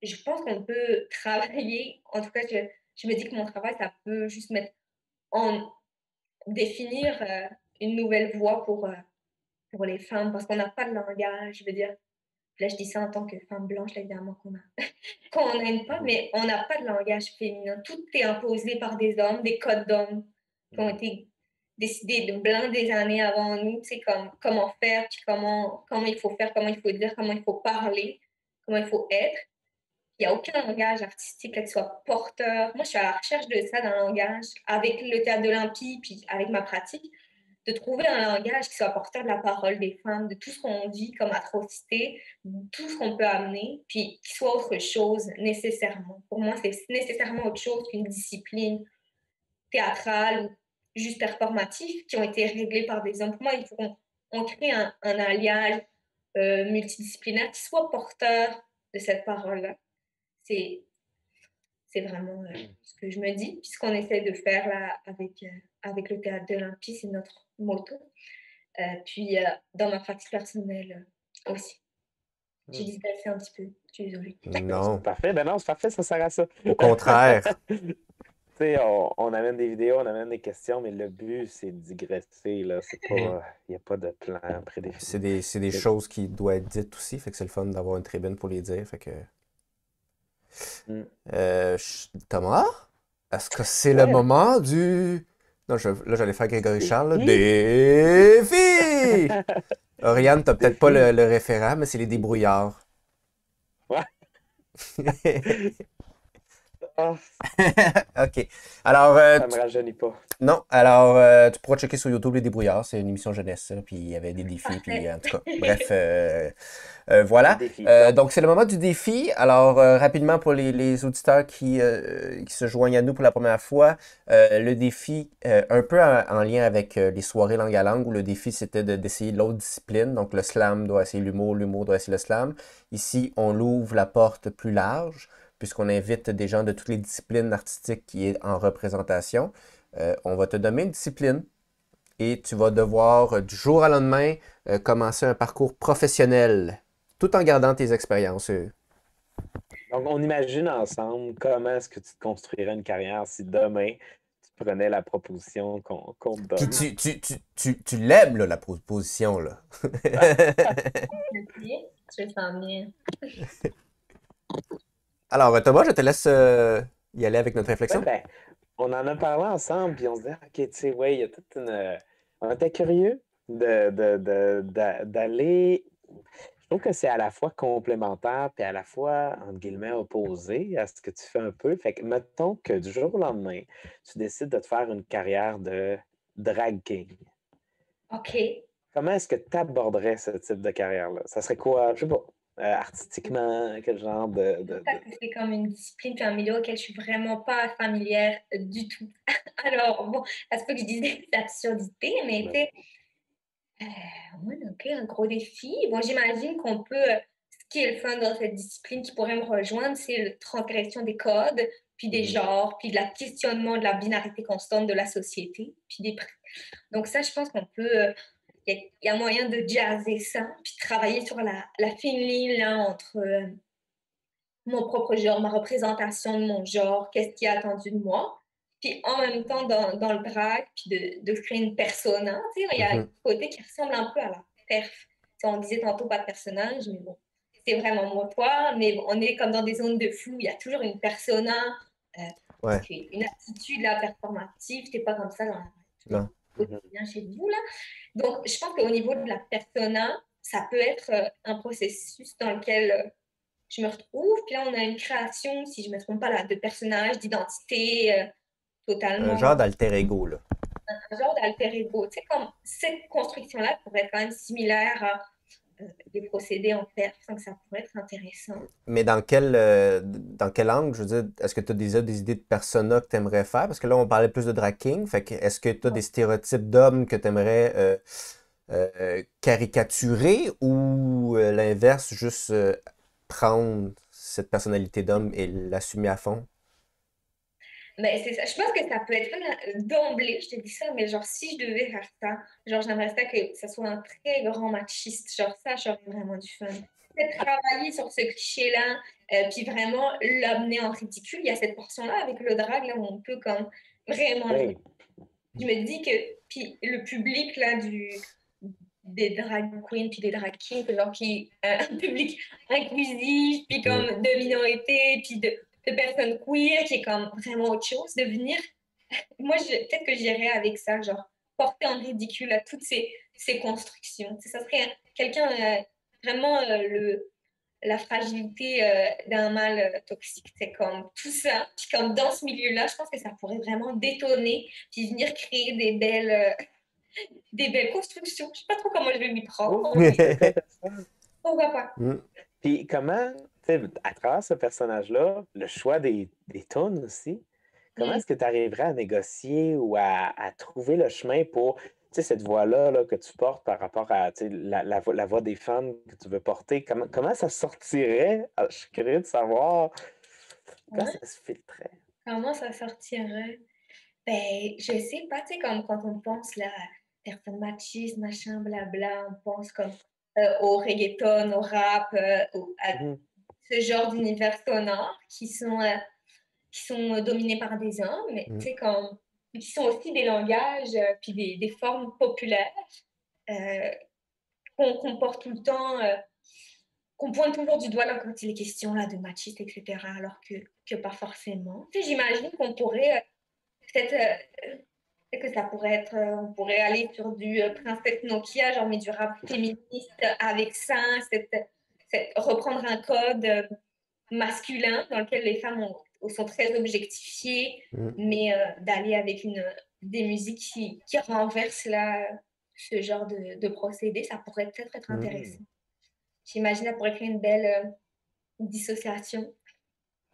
je pense qu'on peut travailler, en tout cas, je me dis que mon travail, ça peut juste mettre en définir une nouvelle voie pour les femmes, parce qu'on n'a pas de langage, je veux dire. Là, je dis ça en tant que femme blanche, là, évidemment, qu'on n'aime pas, mais on n'a pas de langage féminin. Tout est imposé par des hommes, des codes d'hommes qui ont été décidés de blancs des années avant nous, tu sais, comme comment faire, puis comment il faut faire, comment il faut dire, comment il faut parler, comment il faut être. Il n'y a aucun langage artistique là, qui soit porteur. Moi, je suis à la recherche de ça, d'un langage, avec le théâtre de l'Empire, puis avec ma pratique, de trouver un langage qui soit porteur de la parole des femmes, de tout ce qu'on vit comme atrocité, de tout ce qu'on peut amener, puis qui soit autre chose nécessairement. Pour moi, c'est nécessairement autre chose qu'une discipline théâtrale ou juste performative qui ont été réglées par des hommes. Pour moi, il faut qu'on crée un alliage multidisciplinaire qui soit porteur de cette parole-là. C'est vraiment ce que je me dis. Puis ce qu'on essaie de faire là avec le théâtre de l'Empire, c'est notre motto. Puis dans ma pratique personnelle aussi. J'ai digressé un petit peu. Je suis désolée. Non, C'est parfait. Ben non, c'est parfait, ça sert à ça. au contraire. Tu sais, on amène des vidéos, on amène des questions, mais le but, c'est de digresser, là. C'est pas... Il n'y a pas de plan prédéfini. C'est des choses qui doivent être dites aussi, fait que c'est le fun d'avoir une tribune pour les dire, fait que... Thomas, est-ce que c'est le moment du... Non, là, j'allais faire Grégory Charles, là. Défi! Oriane, t'as peut-être pas le référent, mais c'est les débrouillards. Ouais. Ah, OK. Alors, ça me rajeunit pas. non, alors, tu pourras checker sur YouTube Les Débrouillards, c'est une émission jeunesse, ça, puis il y avait des défis, puis en tout cas, bref, voilà. Défi. Donc, c'est le moment du défi. Alors, rapidement, pour les auditeurs qui se joignent à nous pour la première fois, le défi, un peu en lien avec les soirées langue à langue, où le défi, c'était d'essayer l'autre discipline. Donc, le slam doit essayer l'humour doit essayer le slam. Ici, on l'ouvre la porte plus large, puisqu'on invite des gens de toutes les disciplines artistiques qui est en représentation. On va te donner une discipline et tu vas devoir, du jour au lendemain, commencer un parcours professionnel, tout en gardant tes expériences. Donc, on imagine ensemble comment est-ce que tu te construirais une carrière si demain, tu prenais la proposition qu'on te donne. Puis tu l'aimes, là, la proposition, là. Merci. Je sens bien. Alors, Thomas, je te laisse y aller avec notre réflexion. Ben, on en a parlé ensemble, puis on se dit, OK, tu sais, ouais, il y a toute une... On était curieux d'aller... Je trouve que c'est à la fois complémentaire, puis à la fois, entre guillemets, opposé à ce que tu fais un peu. Fait que, mettons que du jour au lendemain, tu décides de te faire une carrière de drag king. OK. Comment est-ce que tu aborderais ce type de carrière-là? Ça serait quoi, je sais pas, artistiquement, quel genre de... C'est comme une discipline puis un milieu auquel je suis vraiment pas familière du tout. Alors, bon, ça se peut que je dise des absurdités, mais tu sais, ouais, OK, un gros défi. Bon, j'imagine qu'on peut, ce qui est le fun dans cette discipline qui pourrait me rejoindre, c'est la transgression des codes, puis des genres, puis de la questionnement de la binarité constante de la société, puis donc ça, je pense qu'on peut, il y a moyen de jazzer ça, puis travailler sur la fine ligne là, entre mon propre genre, ma représentation de mon genre, qu'est-ce qui est attendu de moi. Puis en même temps, dans le drag, puis de créer une persona, tu sais, il y a un côté qui ressemble un peu à la perf. Tu sais, on disait tantôt pas de personnage, mais bon, c'est vraiment moi, toi, mais bon, on est comme dans des zones de flou, il y a toujours une persona, Ouais. une attitude là, performative, t'es pas comme ça dans Non. quotidien chez vous, là. Donc, je pense qu'au niveau de la persona, ça peut être un processus dans lequel je me retrouve. Puis là, on a une création, si je ne me trompe pas, là, de personnages, d'identité totalement. Un genre d'alter ego, là. Un genre d'alter ego. Tu sais, comme cette construction-là pourrait être quand même similaire à des procédés en perf, donc ça pourrait être intéressant. Mais dans quel angle, je veux dire, est-ce que tu as déjà des idées de persona que tu aimerais faire? Parce que là, on parlait plus de drag king. Fait que est-ce que tu as des stéréotypes d'hommes que tu aimerais caricaturer ou l'inverse, juste prendre cette personnalité d'homme et l'assumer à fond? Mais c'est ça. Je pense que ça peut être d'emblée, je te dis ça, mais genre, si je devais faire ça, genre, j'aimerais ça que ça soit un très grand machiste. Genre, ça, j'aurais vraiment du fun. Peut-être travailler sur ce cliché-là, puis vraiment l'amener en ridicule. Il y a cette portion-là avec le drag, là, où on peut comme vraiment... Oui. Je me dis que puis le public là, des drag queens puis des drag kings, genre qui un public inclusif, puis comme de minorités, puis de personnes queer, qui est comme vraiment autre chose, de venir. Moi, peut-être que j'irais avec ça, genre porter en ridicule à toutes ces constructions. Ça serait quelqu'un vraiment la fragilité d'un mal toxique. C'est comme tout ça. Puis comme dans ce milieu-là, je pense que ça pourrait vraiment détonner, puis venir créer des belles constructions. Je sais pas trop comment je vais m'y prendre. Oh, c'est intéressant. Pourquoi pas? Puis comment, tu sais, à travers ce personnage-là, le choix des tunes aussi, comment est-ce que tu arriverais à négocier ou à trouver le chemin pour, tu sais, cette voix-là là, que tu portes par rapport à, tu sais, la voix des femmes que tu veux porter, comment ça sortirait? Ah, je suis curieux de savoir comment ça se filtrait. Comment ça sortirait? Ben, je sais pas, tu sais, comme quand on pense là, personne machiste, machin, blabla, on pense comme au reggaeton, au rap, à ce genre d'univers sonore qui sont dominés par des hommes, mais tu sais, comme, qui sont aussi des langages, puis des formes populaires qu'on porte tout le temps, qu'on pointe toujours du doigt là, quand il est question là, de machistes, etc., alors que pas forcément. Tu sais, j'imagine qu'on pourrait peut-être que ça pourrait être, on pourrait aller sur du Princesse Nokia, genre, mais du rap féministe avec ça, reprendre un code masculin dans lequel les femmes sont très objectifiées, mais d'aller avec des musiques qui renversent là, ce genre de procédé, ça pourrait peut-être être intéressant. J'imagine ça pourrait créer une belle dissociation.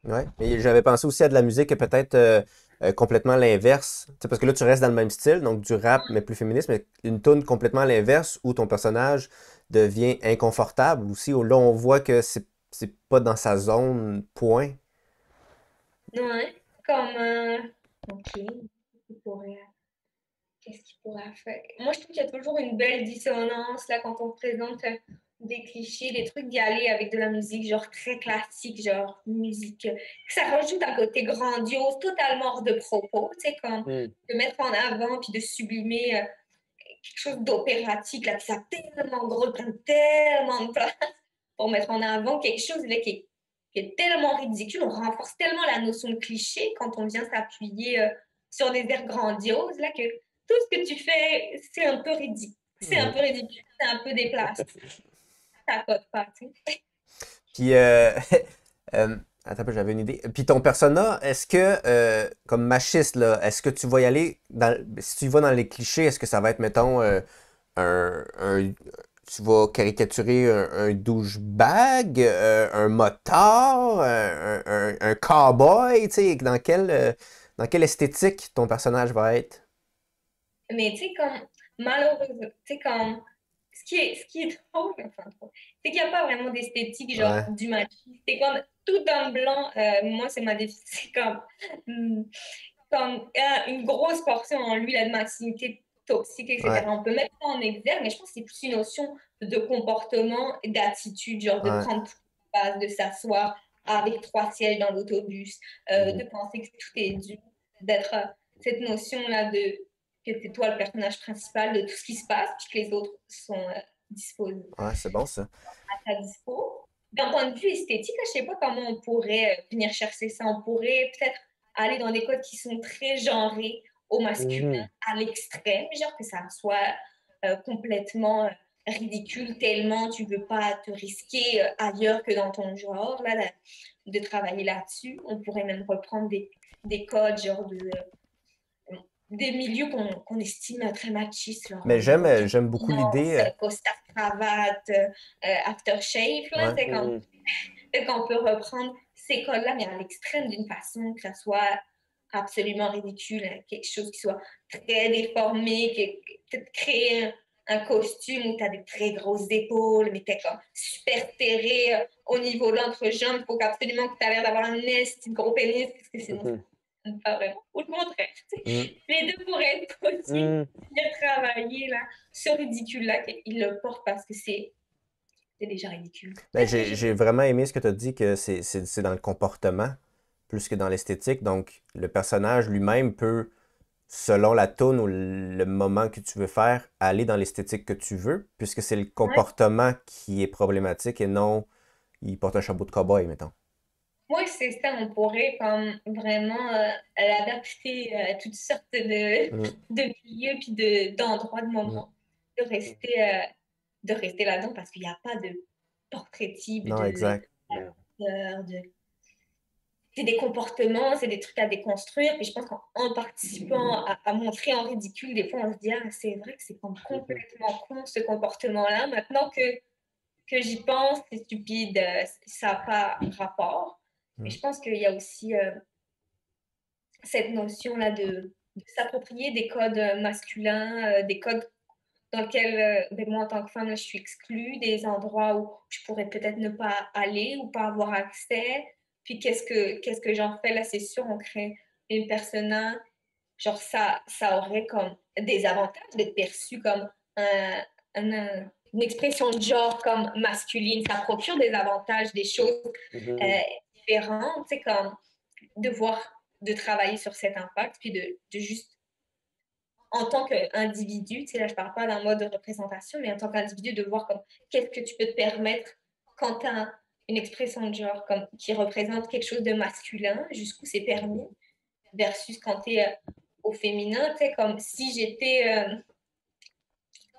Ouais, mais j'avais pensé aussi à de la musique peut-être complètement l'inverse. Tu sais, parce que là, tu restes dans le même style, donc du rap, mais plus féministe, mais une tune complètement à l'inverse où ton personnage devient inconfortable aussi, où là, on voit que c'est pas dans sa zone, point. Ouais, comme... OK, qu'est-ce qu'il pourrait faire? Moi, je trouve qu'il y a toujours une belle dissonance là quand on présente des clichés, des trucs d'y aller avec de la musique genre très classique, genre musique. Ça rajoute un côté grandiose, totalement hors de propos, tu sais, comme de mettre en avant puis de sublimer quelque chose d'opératique, là, puis ça tellement drôle, prend tellement de place pour mettre en avant quelque chose là, qui est tellement ridicule. On renforce tellement la notion de cliché quand on vient s'appuyer sur des airs grandioses, là, que tout ce que tu fais, c'est un peu ridicule. C'est un peu ridicule, c'est un peu déplacé. Ça cote pas, tu sais. Puis, attends un peu, j'avais une idée. Puis ton persona, est-ce que, comme machiste, là, est-ce que tu vas y aller si tu y vas dans les clichés, est-ce que ça va être, mettons, tu vas caricaturer un douchebag, un motard, un cowboy, tu sais, dans quelle esthétique ton personnage va être? Mais tu sais, comme, malheureusement, tu sais, comme, ce qui est drôle, enfin, c'est qu'il n'y a pas vraiment d'esthétique, genre, du machisme. C'est comme, tout en blanc, moi, c'est ma définition, c'est comme une grosse portion en lui, la masculinité toxique, etc. Ouais. On peut mettre ça en exergue, mais je pense que c'est plus une notion de comportement et d'attitude, genre de prendre base, de s'asseoir avec 3 sièges dans l'autobus, de penser que tout est dû, d'être cette notion-là que c'est toi le personnage principal de tout ce qui se passe, puis que les autres sont disposés. Ouais, c'est bon ça. À ta dispo. D'un point de vue esthétique, je ne sais pas comment on pourrait venir chercher ça. On pourrait peut-être aller dans des codes qui sont très genrés au masculin à l'extrême, genre que ça soit complètement ridicule tellement tu ne veux pas te risquer ailleurs que dans ton genre, là, de travailler là-dessus. On pourrait même reprendre des codes genre des milieux qu'on estime très machistes. Genre, mais j'aime beaucoup l'idée. Costard, cravate, aftershave, là, c'est qu'on peut reprendre ces codes-là, mais à l'extrême d'une façon que ça soit absolument ridicule, hein, quelque chose qui soit très déformé, peut-être créer un costume où tu as des très grosses épaules, mais tu es comme super serré au niveau de l'entrejambe. Il faut absolument que tu aies l'air d'avoir un gros pénis, parce que sinon, pas vraiment. Ou le contraire. Les deux pourraient être possibles. Bien travailler là, ce ridicule-là, qu'il le porte parce que c'est déjà ridicule. Ben, j'ai vraiment aimé ce que tu as dit, que c'est dans le comportement plus que dans l'esthétique. Donc, le personnage lui-même peut selon la toune ou le moment que tu veux faire, aller dans l'esthétique que tu veux, puisque c'est le Ouais. comportement qui est problématique et non il porte un chapeau de cow-boy, mettons. Oui, c'est ça, on pourrait comme vraiment l'adapter à toutes sortes Mm, de milieux puis d'endroits, de mm. moments, de rester, euh, de rester là-dedans parce qu'il n'y a pas de portrait type Non, exact. Non. de- c'est des comportements, c'est des trucs à déconstruire. Puis je pense qu'en participant à montrer en ridicule, des fois on se dit, ah, c'est vrai que c'est comme complètement con ce comportement-là. Maintenant que j'y pense, c'est stupide, ça n'a pas rapport. Mais Mm. je pense qu'il y a aussi cette notion-là de s'approprier des codes masculins, des codes dans lesquels ben, moi, en tant que femme, là, je suis exclue, des endroits où je pourrais peut-être ne pas aller ou pas avoir accès. Puis qu'est-ce que j'en fais là? C'est sûr, on crée une persona. Genre, ça aurait comme des avantages d'être perçu comme une expression de genre comme masculine. Ça procure des avantages, des choses euh, Mhm. différentes, tu sais, comme de voir, de travailler sur cet impact, puis de juste, en tant qu'individu, tu sais, là, je parle pas d'un mode de représentation, mais en tant qu'individu, de voir comme qu'est-ce que tu peux te permettre quand tu as une expression de genre comme, qui représente quelque chose de masculin, jusqu'où c'est permis, versus quand tu es au féminin, tu sais, comme si j'étais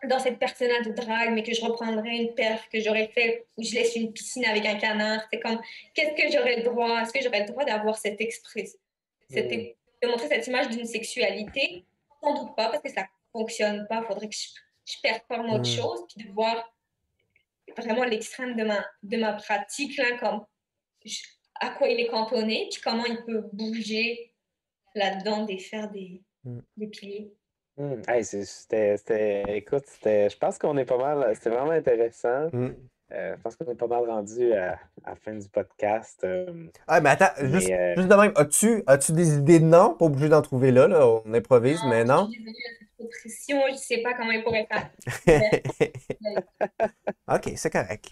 dans cette persona de drague, mais que je reprendrais une perf que j'aurais fait où je laisse une piscine avec un canard, c'est comme, qu'est-ce que j'aurais le droit, est-ce que j'aurais le droit d'avoir cette expression, Mhm. de montrer cette image d'une sexualité? Sans doute pas, parce que ça fonctionne pas, il faudrait que je performe autre Mm. chose, puis de voir vraiment l'extrême de ma pratique, là, comme je- à quoi il est cantonné, puis comment il peut bouger là-dedans, défaire Mm. des piliers. Hey, écoute, je pense qu'on est pas mal, c'était vraiment intéressant. Mm. Je pense qu'on est pas mal rendu à la fin du podcast. Ah, mais attends, Mais juste de même, as-tu des idées de noms? Pas obligé d'en trouver là, on improvise, Non, mais je suis non. désolée, là, c'est trop de pression, je sais pas comment il pourrait faire. Mais, Ok, c'est correct.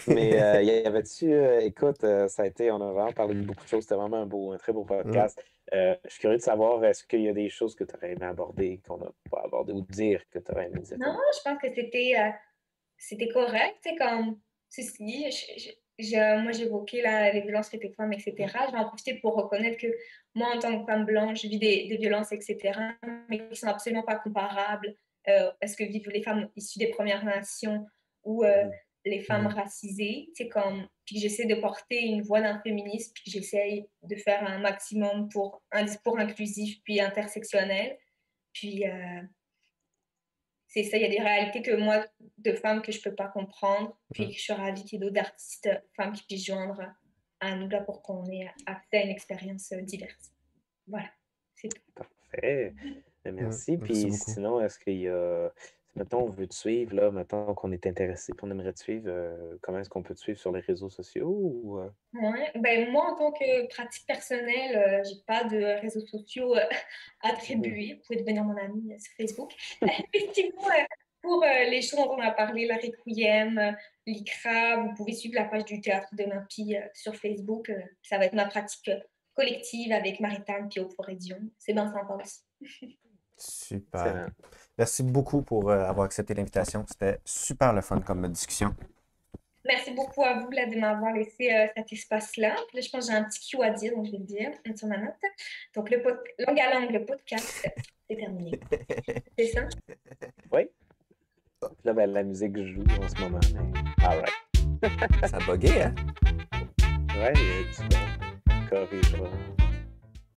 Mais y avait-tu, écoute, ça a été, on a vraiment parlé de beaucoup de choses, c'était vraiment un très beau Mm. podcast. Je suis curieux de savoir, est-ce qu'il y a des choses que tu aurais aimé aborder, qu'on n'a pas abordé, ou dire que tu aurais aimé dire non, comme. je pense que c'était correct, c'est comme ceci. Moi, j'évoquais les violences faites aux femmes, etc. Je vais en profiter pour reconnaître que moi, en tant que femme blanche, je vis des violences, etc., mais qui sont absolument pas comparables à ce que vivent les femmes issues des Premières Nations ou Mhm. les femmes Mm. racisées. C'est comme, puis j'essaie de porter une voix d'un féminisme, puis j'essaie de faire un maximum pour un discours inclusif puis intersectionnel. Puis c'est ça, il y a des réalités que moi, de femmes, que je peux pas comprendre. Puis Mm. je suis ravie qu'il y ait d'autres artistes, femmes qui puissent joindre à nous là pour qu'on ait accès à une expérience diverse. Voilà, c'est tout. Parfait. Mm. Merci. Merci Puis beaucoup. sinon, est-ce qu'il y a. Si, mettons, on veut te suivre, là, mettons qu'on est intéressé, qu'on aimerait te suivre, comment est-ce qu'on peut te suivre sur les réseaux sociaux ou, Ouais. Ben, moi, en tant que pratique personnelle, j'ai pas de réseaux sociaux Mhm. attribués. Vous pouvez devenir mon ami sur Facebook. Effectivement, pour les choses dont on a parlé, la Requiem, l'ICRA, vous pouvez suivre la page du Théâtre de l'Olympie sur Facebook. Ça va être ma pratique collective avec Maritime puis Ophorédion. C'est bien sympa aussi. Super. Excellent. Merci beaucoup pour avoir accepté l'invitation. C'était super le fun comme discussion. Merci beaucoup à vous là, de m'avoir laissé cet espace-là. Puis là, je pense que j'ai un petit cue à dire, donc je vais le dire sur ma note. Donc, Langue à langue, le podcast, c'est terminé. C'est ça? Oui. Là, ben, la musique joue en ce moment, mais. All right. Ça a bugué, hein? Ouais, tu corrigeras.